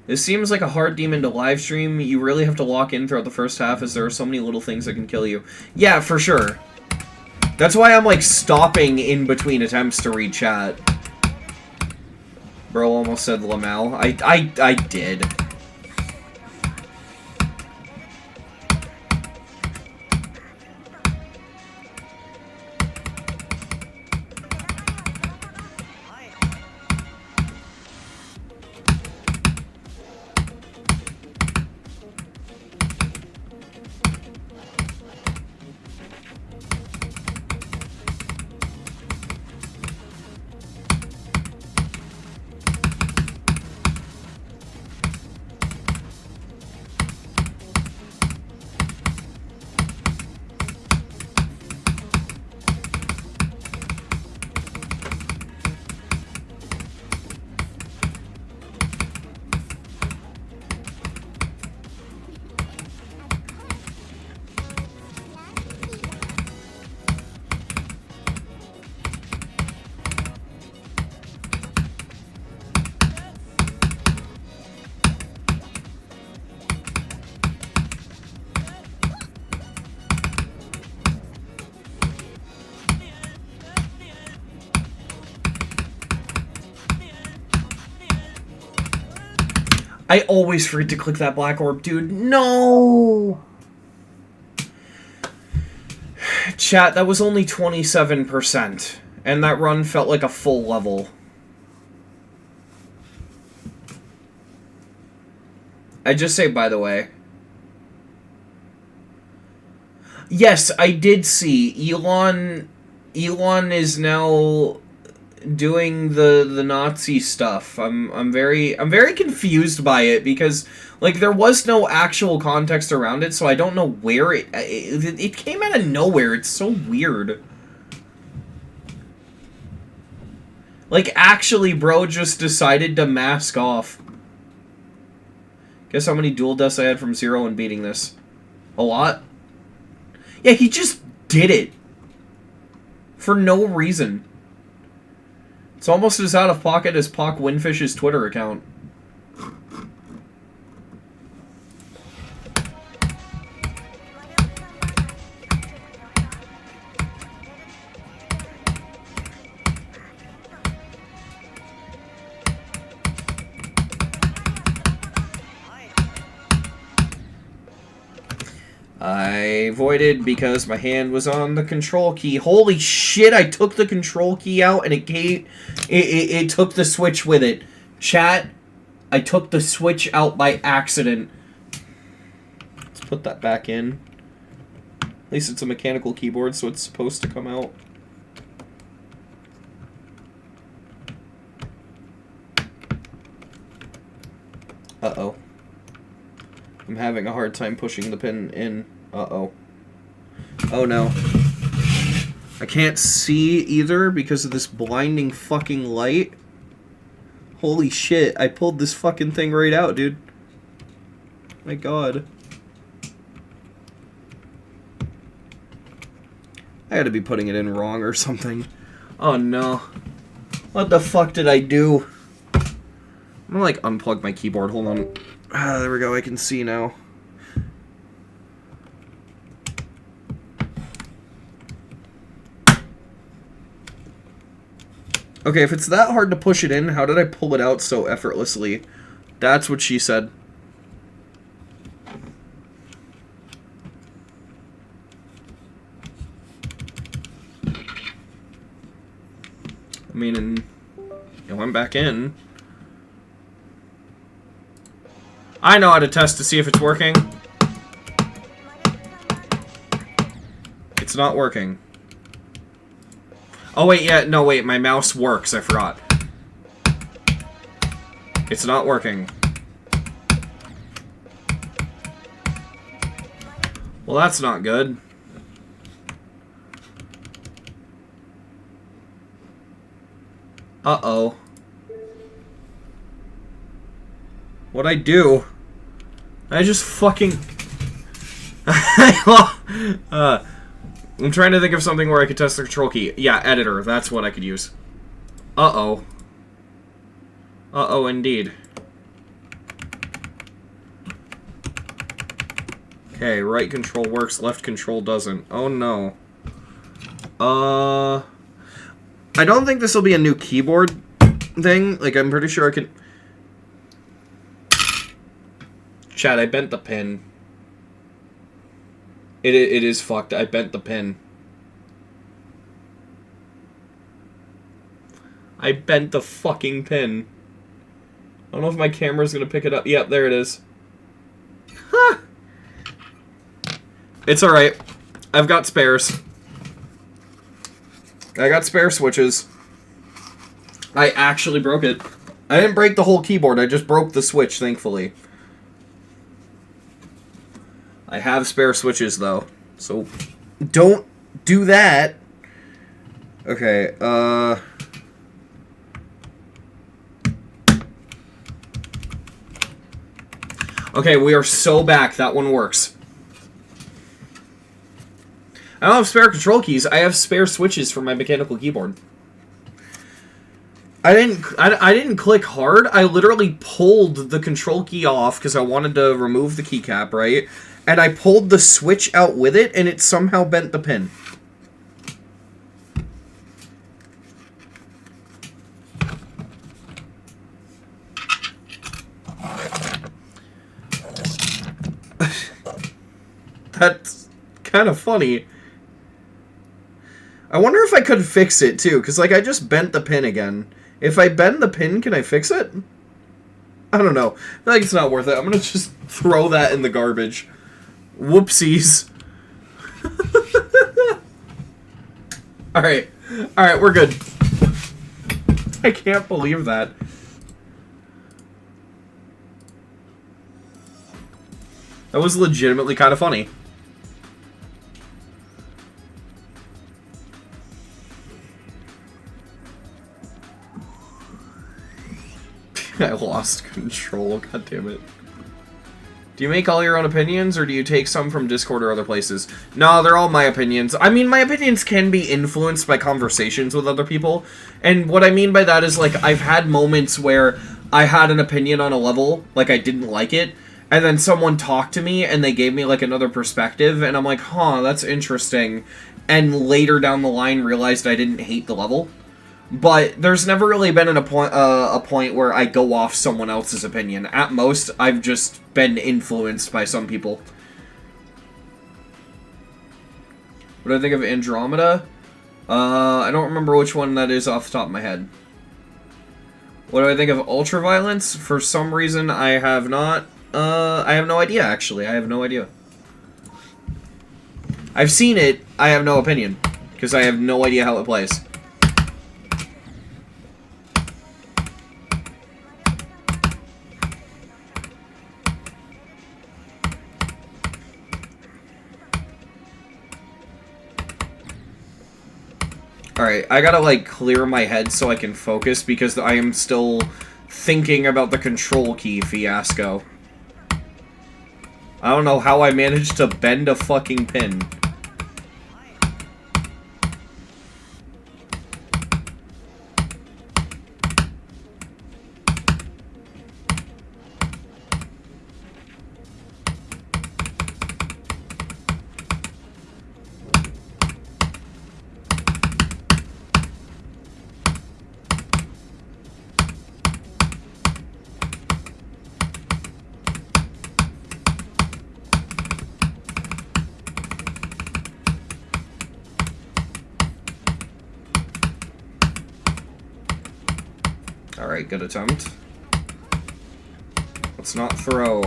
this seems like a hard demon to live stream. You really have to lock in throughout the first half, as there are so many little things that can kill you. Yeah, for sure. That's why I'm, like, stopping in between attempts to read chat. Bro almost said Lamal. I did. I always forget to click that black orb, dude. No! Chat, that was only 27%. And that run felt like a full level. I just say, by the way. Yes, I did see. Elon is now doing the Nazi stuff. I'm very confused by it because, like, there was no actual context around it, so I don't know where it came out of nowhere. It's so weird. Like, actually, bro just decided to mask off. Guess how many dual deaths I had from Zero in beating this? A lot? Yeah, he just did it. For no reason. It's almost as out of pocket as Pock Winfish's Twitter account. I voided because my hand was on the control key. Holy shit, I took the control key out and it took the switch with it. Chat, I took the switch out by accident. Let's put that back in. At least it's a mechanical keyboard, so it's supposed to come out. Uh-oh. I'm having a hard time pushing the pin in. Uh-oh. Oh no. I can't see either because of this blinding fucking light. Holy shit, I pulled this fucking thing right out, dude. My god. I gotta be putting it in wrong or something. Oh no. What the fuck did I do? I'm gonna, like, unplug my keyboard. Hold on. Ah, there we go. I can see now. Okay, if it's that hard to push it in, how did I pull it out so effortlessly? That's what she said. I mean, it went back in. I know how to test to see if it's working. It's not working. Oh, wait, yeah, no, wait, my mouse works, I forgot. It's not working. Well, that's not good. Uh-oh. What'd I do? I just fucking... I'm trying to think of something where I could test the control key. Yeah, editor. That's what I could use. Uh-oh. Uh-oh, indeed. Okay, right control works, left control doesn't. Oh, no. I don't think this will be a new keyboard thing. Like, I'm pretty sure I can... Chat, I bent the pin. It is fucked. I bent the pin. I bent the fucking pin. I don't know if my camera's gonna pick it up. Yep, there it is. Ha! It's alright. I've got spares. I got spare switches. I actually broke it. I didn't break the whole keyboard. I just broke the switch, thankfully. I have spare switches, though. So, don't do that. Okay, Okay, we are so back. That one works. I don't have spare control keys. I have spare switches for my mechanical keyboard. I didn't click hard. I literally pulled the control key off because I wanted to remove the keycap, right? And I pulled the switch out with it, and it somehow bent the pin. That's kind of funny. I wonder if I could fix it, too, because, like, I just bent the pin again. If I bend the pin, can I fix it? I don't know. I feel like it's not worth it. I'm gonna just throw that in the garbage. Whoopsies. Alright. Alright, we're good. I can't believe that. That was legitimately kind of funny. I lost control, god damn it. Do you make all your own opinions, or do you take some from Discord or other places? No, they're all my opinions. I mean, my opinions can be influenced by conversations with other people, and what I mean by that is, like, I've had moments where I had an opinion on a level, like, I didn't like it, and then someone talked to me, and they gave me, like, another perspective, and I'm like, huh, that's interesting, and later down the line realized I didn't hate the level. But there's never really been a point where I go off someone else's opinion. At most, I've just been influenced by some people. What do I think of Andromeda? I don't remember which one that is off the top of my head. What do I think of Ultraviolence? For some reason, I have not... I have no idea, actually. I have no idea. I've seen it, I have no opinion. Because I have no idea how it plays. Alright, I gotta, like, clear my head so I can focus, because I am still thinking about the control key fiasco. I don't know how I managed to bend a fucking pin. Alright, good attempt. Let's not throw.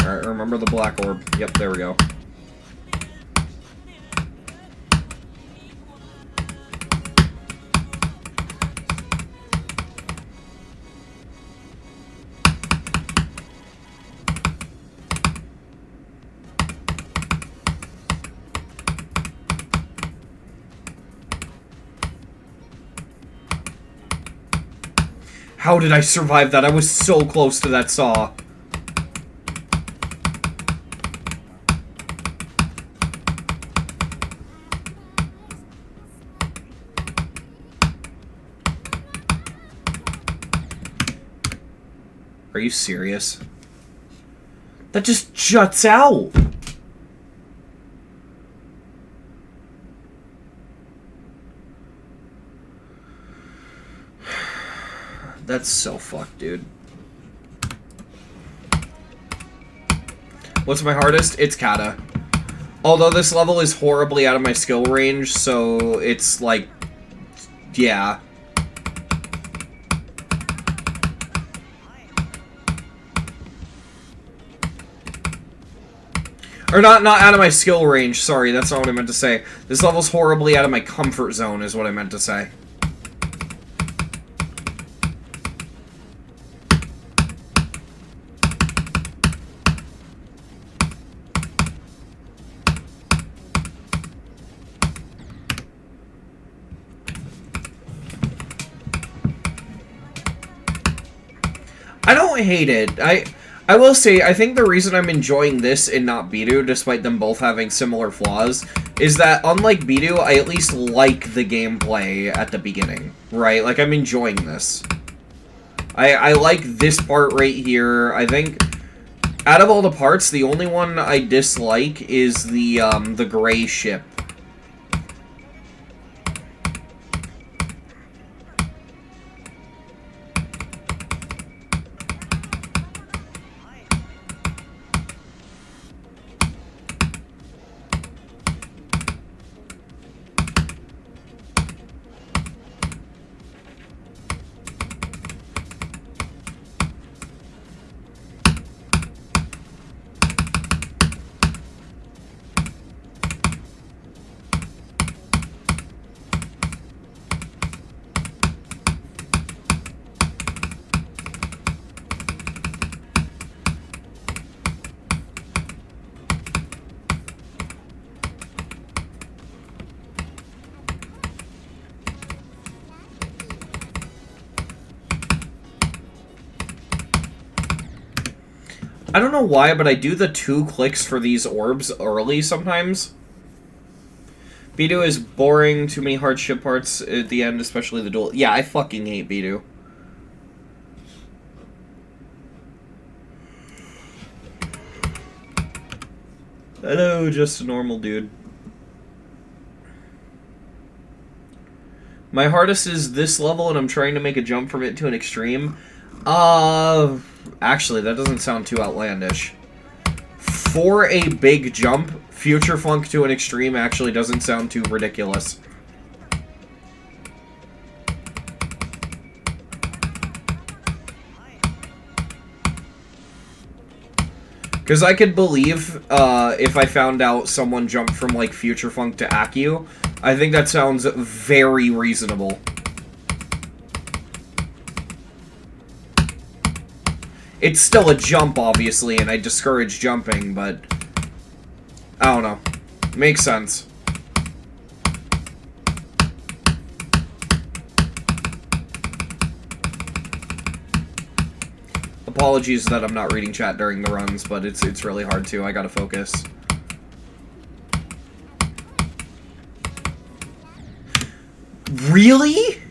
Alright, remember the black orb. Yep, there we go. How did I survive that? I was so close to that saw. Are you serious? That just juts out. That's so fucked, dude. What's my hardest? It's Kata. Although this level is horribly out of my skill range, so it's like, yeah. Or not out of my skill range, sorry, that's not what I meant to say. This level's horribly out of my comfort zone is what I meant to say. I don't hate it. I will say, I think the reason I'm enjoying this and not Bidu, despite them both having similar flaws, is that, unlike Bidu, I at least like the gameplay at the beginning, right? Like, I'm enjoying this. I like this part right here. I think, out of all the parts, the only one I dislike is the gray ship. I don't know why, but I do the 2 clicks for these orbs early sometimes. Bidu is boring, too many hard ship parts at the end, especially the duel. Yeah, I fucking hate Bidu. Hello, just a normal dude. My hardest is this level, and I'm trying to make a jump from it to an extreme. Actually, that doesn't sound too outlandish. For a big jump, Future Funk to an extreme actually doesn't sound too ridiculous. Because I could believe, if I found out someone jumped from, like, Future Funk to Accu, I think that sounds very reasonable. It's still a jump, obviously, and I discourage jumping, but I don't know. Makes sense. Apologies that I'm not reading chat during the runs, but it's really hard to. I gotta focus. Really?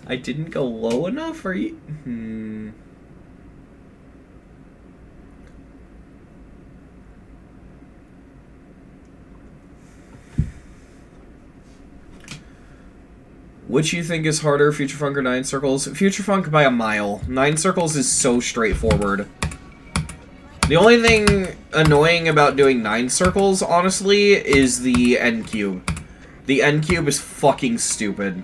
I didn't go low enough? Are you... Which you think is harder, Future Funk or Nine Circles? Future Funk by a mile. Nine Circles is so straightforward. The only thing annoying about doing 9 circles, honestly, is the N cube. The N cube is fucking stupid.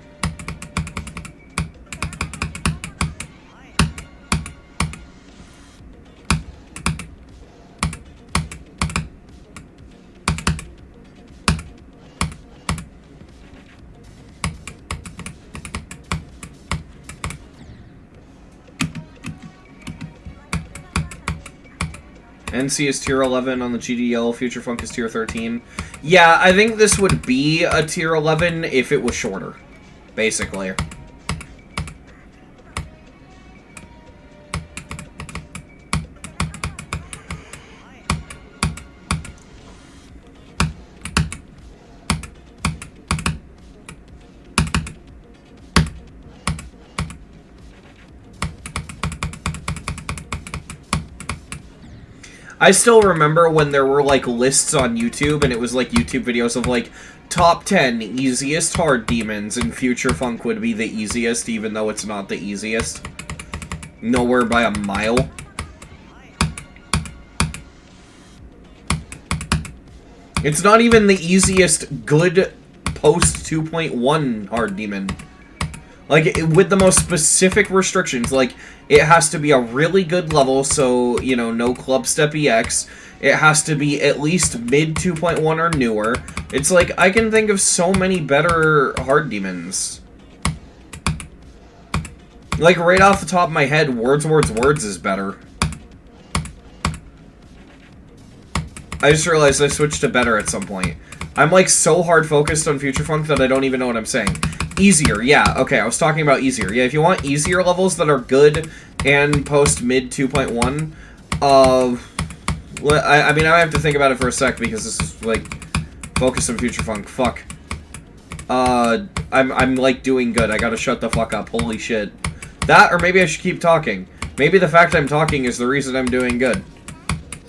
NC is tier 11 on the GDL, Future Funk is tier 13. Yeah, I think this would be a tier 11 if it was shorter, basically. I still remember when there were, like, lists on YouTube, and it was, like, YouTube videos of, like, top 10 easiest hard demons, and Future Funk would be the easiest, even though it's not the easiest. Nowhere by a mile. It's not even the easiest good post 2.1 hard demon. Like, with the most specific restrictions, like, it has to be a really good level, so, you know, no Club Step EX. It has to be at least mid 2.1 or newer. It's like, I can think of so many better hard demons. Like, right off the top of my head, Words is better. I just realized I switched to better at some point. I'm, like, so hard focused on Future Funk that I don't even know what I'm saying. Easier, yeah, okay, I was talking about easier. Yeah, if you want easier levels that are good and post mid 2.1, I mean, I have to think about it for a sec because this is, like, focus on Future Funk. Fuck. I'm, like, doing good. I gotta shut the fuck up. Holy shit. That, or maybe I should keep talking. Maybe the fact I'm talking is the reason I'm doing good.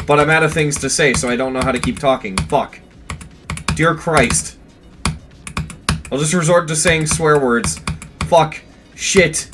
But I'm out of things to say, so I don't know how to keep talking. Fuck. Dear Christ. I'll just resort to saying swear words. Fuck. Shit.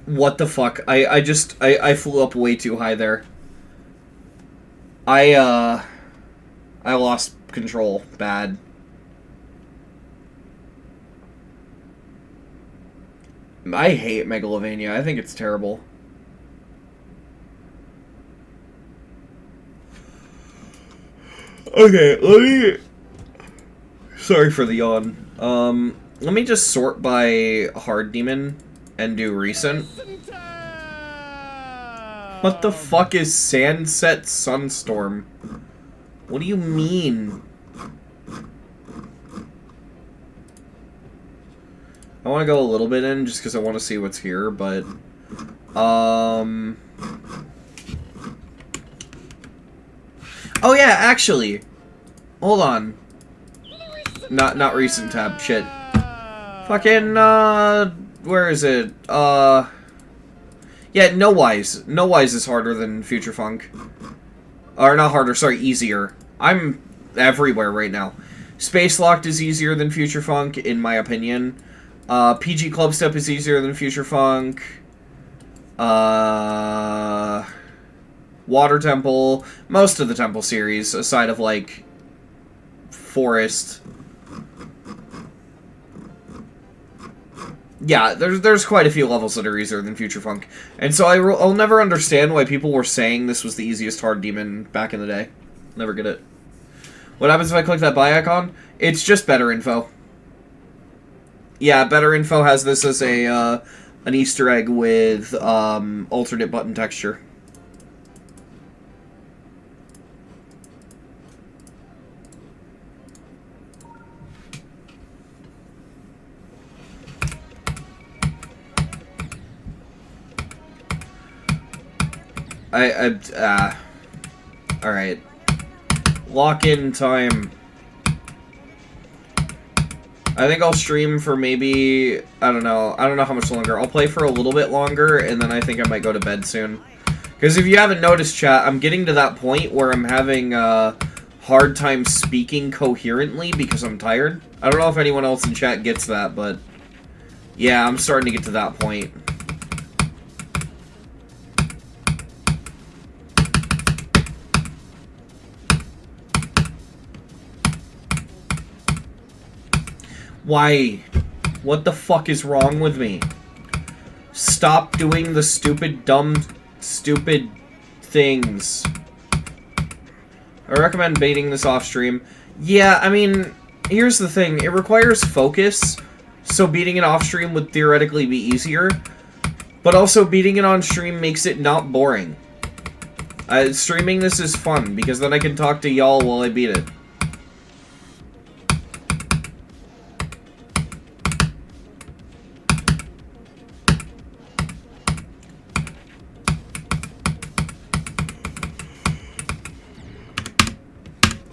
What the fuck? I flew up way too high there. I lost control. Bad. I hate Megalovania. I think it's terrible. Okay, let me... Sorry for the yawn. Let me just sort by hard demon and do recent. What the fuck is Sandset Sunstorm? What do you mean? I want to go a little bit in just because I want to see what's here, but... Oh yeah, actually. Hold on. Not recent tab, shit. Fucking, where is it? Yeah, No Wise. No Wise is harder than Future Funk. Or not harder, sorry, easier. I'm everywhere right now. Space Locked is easier than Future Funk, in my opinion. PG Club Step is easier than Future Funk. Water Temple. Most of the Temple series, aside of, like, Forest. Yeah, there's quite a few levels that are easier than Future Funk. And so I'll never understand why people were saying this was the easiest hard demon back in the day. Never get it. What happens if I click that buy icon? It's just better info. Yeah, better info has this as a an Easter egg with alternate button texture. Alright. Lock-in time. I think I'll stream for maybe, I don't know how much longer. I'll play for a little bit longer, and then I think I might go to bed soon. Because if you haven't noticed, chat, I'm getting to that point where I'm having a hard time speaking coherently because I'm tired. I don't know if anyone else in chat gets that, but yeah, I'm starting to get to that point. Why? What the fuck is wrong with me? Stop doing the stupid, dumb, stupid things. I recommend baiting this off stream. Yeah, I mean, here's the thing. It requires focus, so beating it off stream would theoretically be easier. But also, beating it on stream makes it not boring. Streaming this is fun, because then I can talk to y'all while I beat it.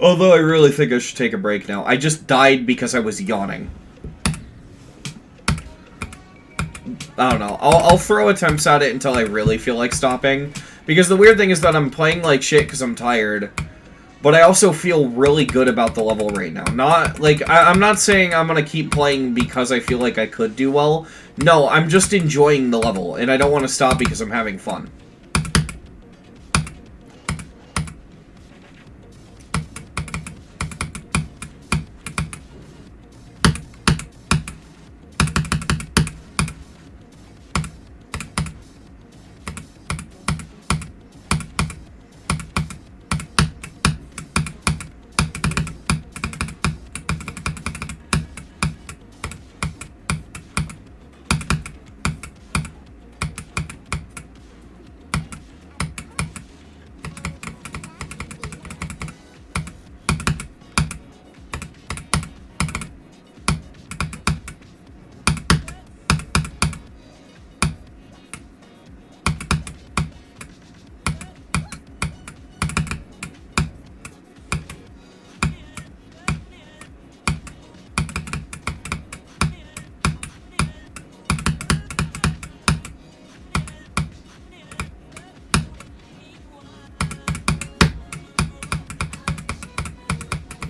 Although I really think I should take a break now. I just died because I was yawning. I don't know. I'll throw attempts at it until I really feel like stopping. Because the weird thing is that I'm playing like shit because I'm tired. But I also feel really good about the level right now. Not, like, I'm not saying I'm gonna keep playing because I feel like I could do well. No, I'm just enjoying the level. And I don't want to stop because I'm having fun.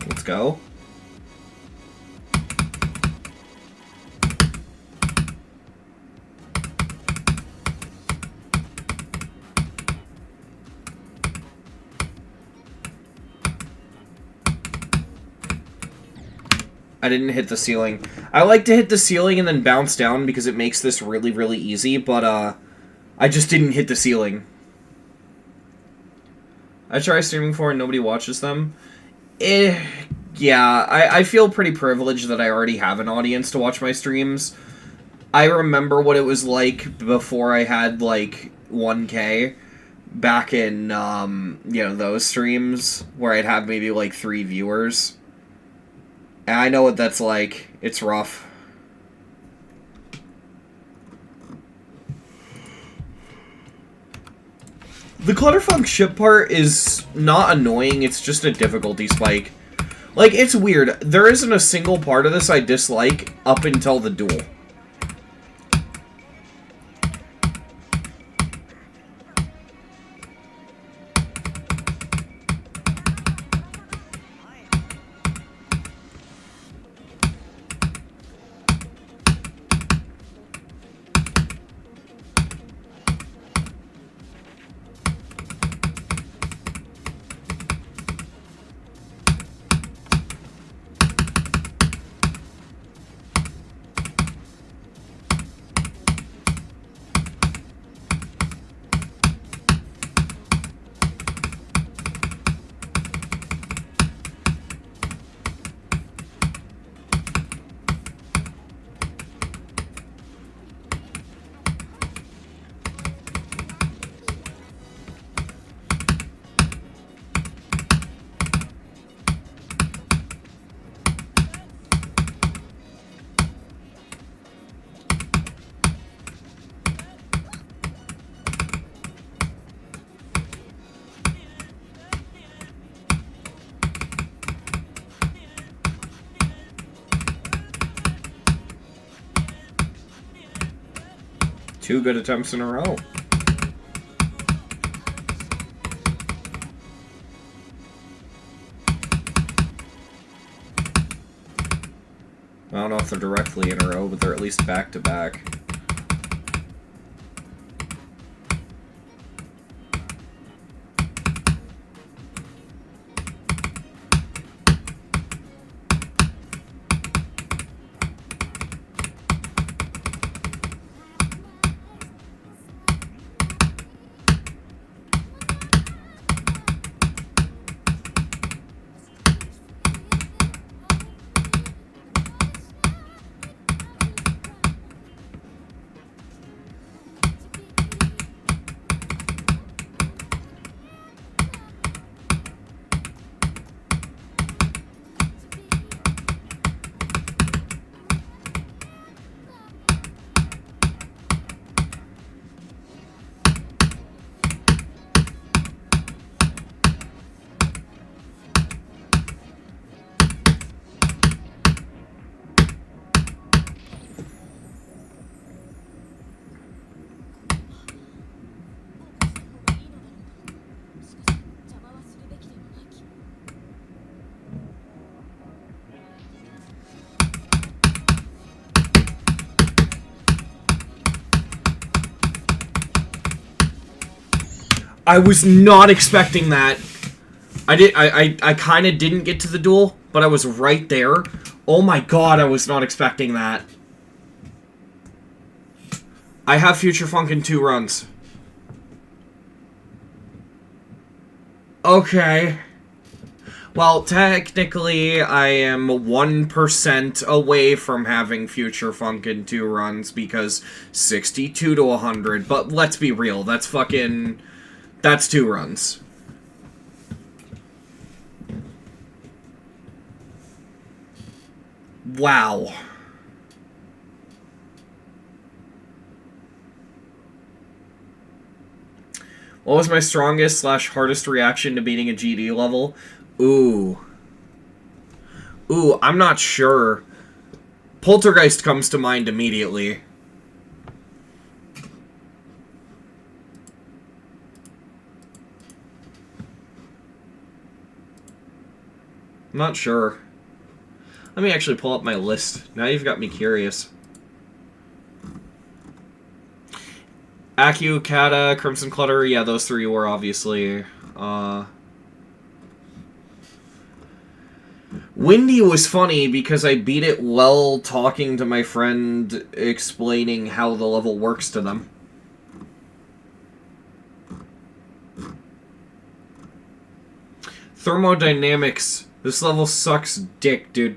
Let's go. I didn't hit the ceiling. I like to hit the ceiling and then bounce down because it makes this really, really easy, but, I just didn't hit the ceiling. I try streaming for and nobody watches them. Yeah, I feel pretty privileged that I already have an audience to watch my streams. I remember what it was like before I had, like, 1K. Back in, you know, those streams where I'd have maybe, like, 3 viewers. And I know what that's like. It's rough. The Clutterfunk ship part is not annoying, it's just a difficulty spike. Like, it's weird. There isn't a single part of this I dislike up until the duel. 2 good attempts in a row. I don't know if they're directly in a row, but they're at least back-to-back. I was not expecting that. I kind of didn't get to the duel, but I was right there. Oh my god, I was not expecting that. I have Future Funk in 2 runs. Okay. Well, technically, I am 1% away from having Future Funk in 2 runs, because 62 to 100, but let's be real, that's fucking... That's 2 runs. Wow. What was my strongest / hardest reaction to beating a GD level? Ooh, I'm not sure. Poltergeist comes to mind immediately. I'm not sure. Let me actually pull up my list. Now you've got me curious. Accu, Kata, Crimson Clutter, yeah, those 3 were obviously... Windy was funny because I beat it while talking to my friend, explaining how the level works to them. Thermodynamics. This level sucks dick, dude.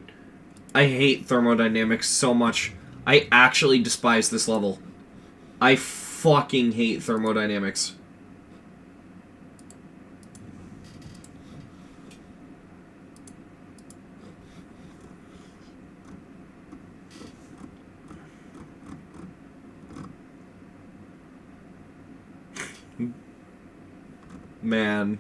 I hate thermodynamics so much. I actually despise this level. I fucking hate thermodynamics. Man.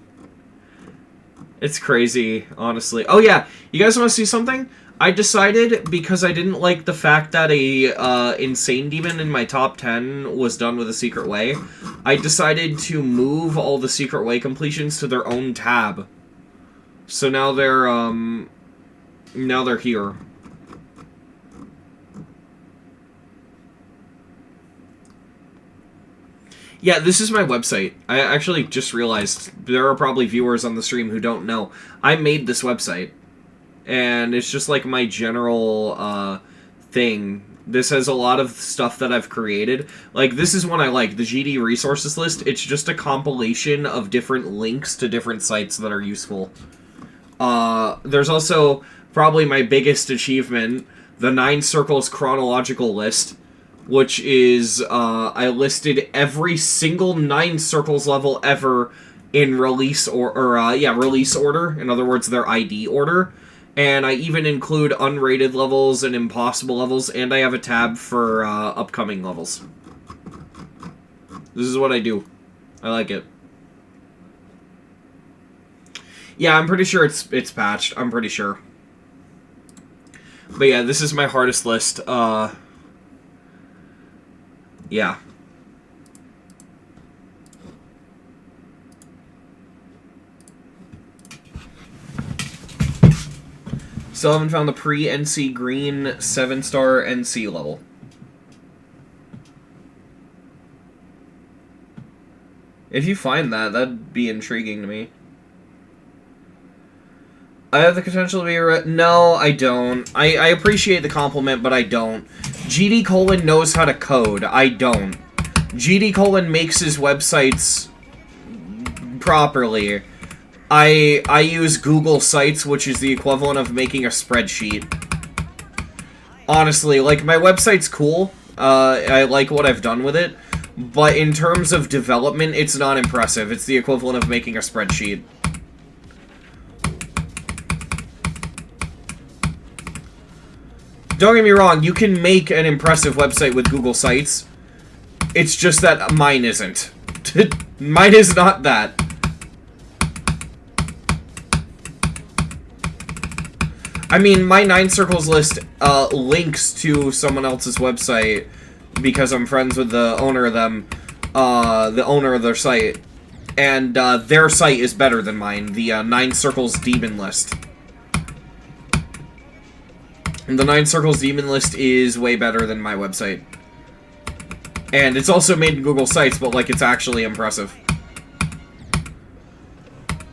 It's crazy, honestly. Oh yeah, you guys want to see something? I decided, because I didn't like the fact that a Insane Demon in my top 10 was done with a Secret Way, I decided to move all the Secret Way completions to their own tab. So now they're here. Yeah, this is my website. I actually just realized there are probably viewers on the stream who don't know. I made this website. And it's just like my general thing. This has a lot of stuff that I've created. Like, this is one I like, the GD resources list. It's just a compilation of different links to different sites that are useful. There's also probably my biggest achievement, the 9 Circles chronological list, which is, I listed every single 9 Circles level ever in release release order. In other words, their ID order. And I even include unrated levels and impossible levels, and I have a tab for upcoming levels. This is what I do. I like it. Yeah, I'm pretty sure it's patched. I'm pretty sure. But yeah, this is my hardest list. Yeah. Still haven't found the pre-NC Green 7-star NC level. If you find that, that'd be intriguing to me. I have the potential to be a... No, I don't. I appreciate the compliment, but I don't. GD Colon knows how to code. I don't. GD Colon makes his websites properly. I use Google Sites, which is the equivalent of making a spreadsheet. Honestly, like, my website's cool. I like what I've done with it. But in terms of development, it's not impressive. It's the equivalent of making a spreadsheet. Don't get me wrong, you can make an impressive website with Google Sites. It's just that mine isn't. Mine is not that. I mean, my 9 Circles list links to someone else's website because I'm friends with the owner of them, the owner of their site. And their site is better than mine, the 9 Circles Demon List. And the 9 Circles Demon List is way better than my website. And it's also made in Google Sites, but, like, it's actually impressive.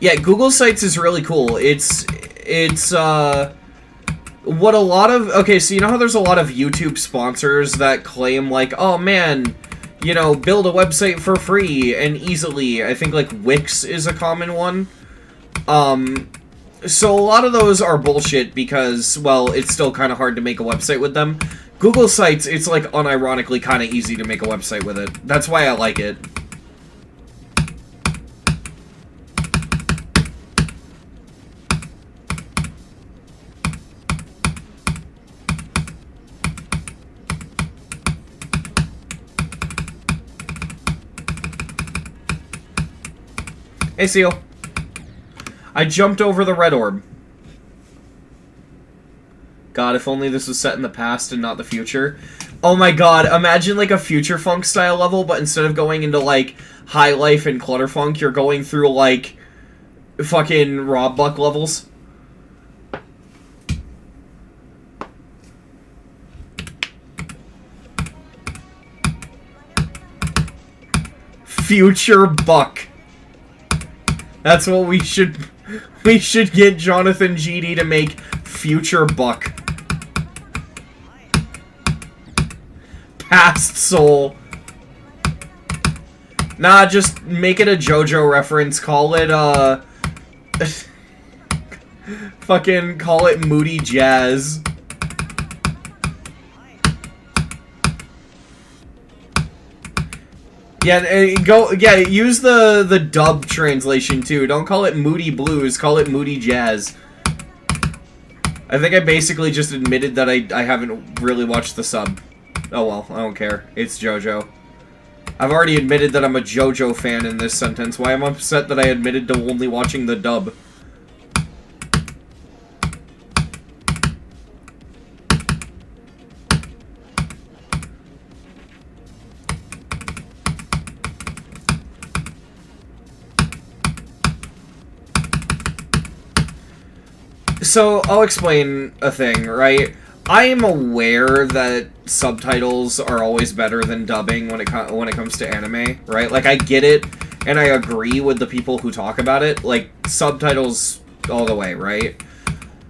Yeah, Google Sites is really cool. It's what a lot of... Okay, so you know how there's a lot of YouTube sponsors that claim, like, oh, man, you know, build a website for free and easily. I think, like, Wix is a common one. So a lot of those are bullshit because, well, it's still kind of hard to make a website with them. Google Sites, it's, like, unironically kind of easy to make a website with it. That's why I like it. Hey, Seal. I jumped over the red orb. God, if only this was set in the past and not the future. Oh my god, imagine like a Future Funk style level, but instead of going into like High Life and Clutterfunk, you're going through like fucking Rob Buck levels. Future Buck. That's what we should get Jonathan GD to make. Future Buck. Past Soul. Nah, just make it a JoJo reference. Call it, fucking call it Moody Jazz. Yeah, use the dub translation too. Don't call it Moody Blues, call it Moody Jazz. I think I basically just admitted that I haven't really watched the sub. Oh well, I don't care. It's JoJo. I've already admitted that I'm a JoJo fan in this sentence. Why am I upset that I admitted to only watching the dub? So, I'll explain a thing, right? I am aware that subtitles are always better than dubbing when it comes to anime, right? Like, I get it, and I agree with the people who talk about it. Like, subtitles all the way, right?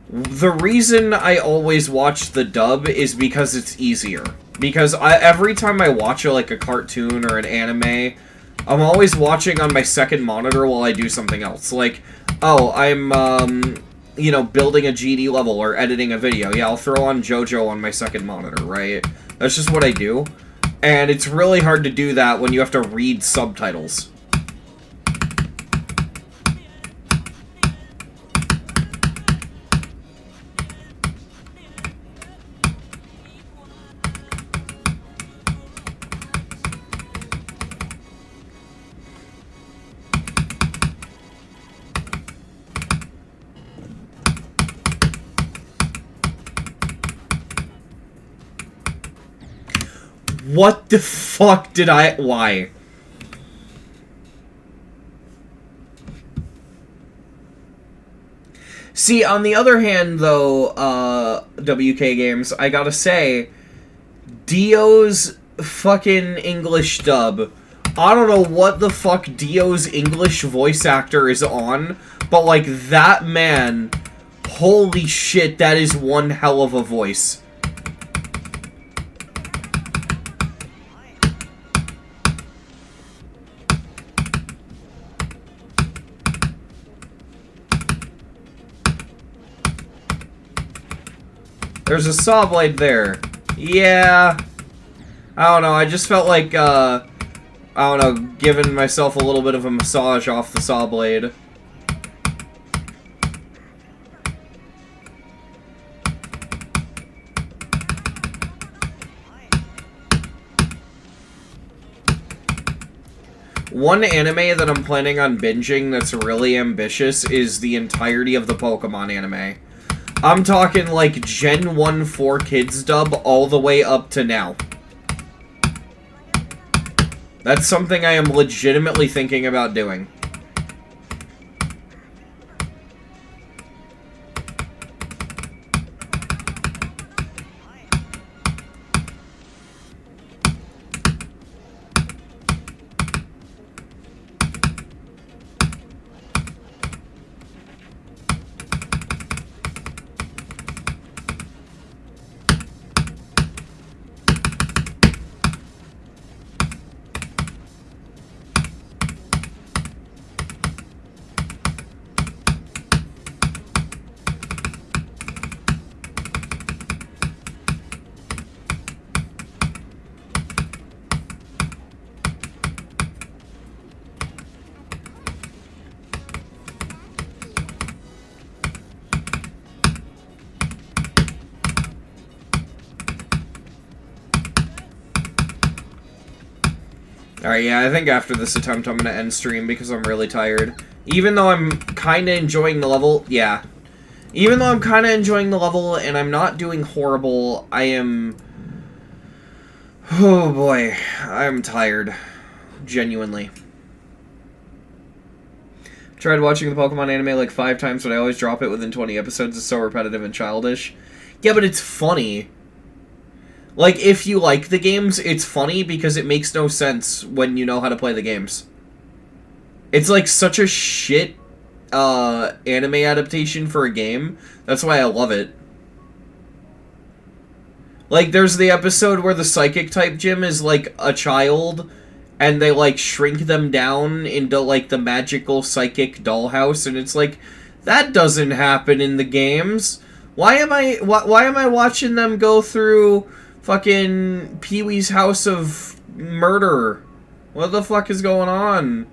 The reason I always watch the dub is because it's easier. Because every time I watch like a cartoon or an anime, I'm always watching on my second monitor while I do something else. Like, oh, I'm, you know, building a GD level or editing a video. Yeah, I'll throw on JoJo on my second monitor, right? That's just what I do. And it's really hard to do that when you have to read subtitles. What the fuck did I... Why? See, on the other hand, though, WK Games, I gotta say, Dio's fucking English dub. I don't know what the fuck Dio's English voice actor is on, but, like, that man, holy shit, that is one hell of a voice. There's a saw blade there. Yeah. I don't know, I just felt like, I don't know, giving myself a little bit of a massage off the saw blade. One anime that I'm planning on binging that's really ambitious is the entirety of the Pokemon anime. I'm talking like Gen 1 4Kids dub all the way up to now. That's something I am legitimately thinking about doing. Alright, yeah, I think after this attempt I'm gonna end stream because I'm really tired. Even though I'm kinda enjoying the level, yeah. Even though I'm kinda enjoying the level and I'm not doing horrible, I am... Oh boy, I'm tired. Genuinely. Tried watching the Pokemon anime like 5 times, but I always drop it within 20 episodes. It's so repetitive and childish. Yeah, but it's funny. Like, if you like the games, it's funny because it makes no sense when you know how to play the games. It's like such a shit anime adaptation for a game. That's why I love it. Like, there's the episode where the psychic type gym is like a child, and they like shrink them down into like the magical psychic dollhouse, and it's like, that doesn't happen in the games. Why am I watching them go through fucking Pee-wee's House of Murder? What the fuck is going on?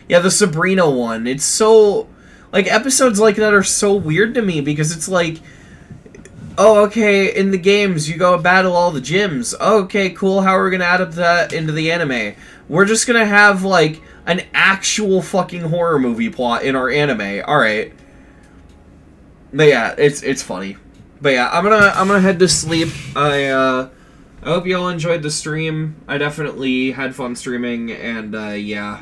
Yeah, the Sabrina one. It's so... Like, episodes like that are so weird to me, because it's like... Oh, okay, in the games, you go battle all the gyms. Oh, okay, cool, how are we gonna add that into the anime? We're just gonna have, like, an actual fucking horror movie plot in our anime. Alright. But yeah, it's funny. But yeah, I'm gonna head to sleep. I hope you all enjoyed the stream. I definitely had fun streaming, and yeah.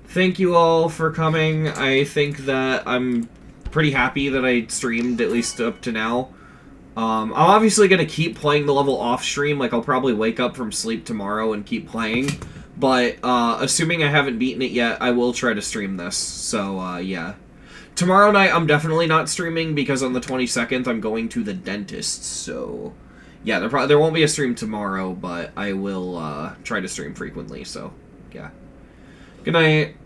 Thank you all for coming. I think that I'm pretty happy that I streamed, at least up to now. I'm obviously gonna keep playing the level off stream, like I'll probably wake up from sleep tomorrow and keep playing. But, assuming I haven't beaten it yet, I will try to stream this, so, yeah. Tomorrow night, I'm definitely not streaming, because on the 22nd, I'm going to the dentist, so... Yeah, there won't be a stream tomorrow, but I will, try to stream frequently, so, yeah. Good night.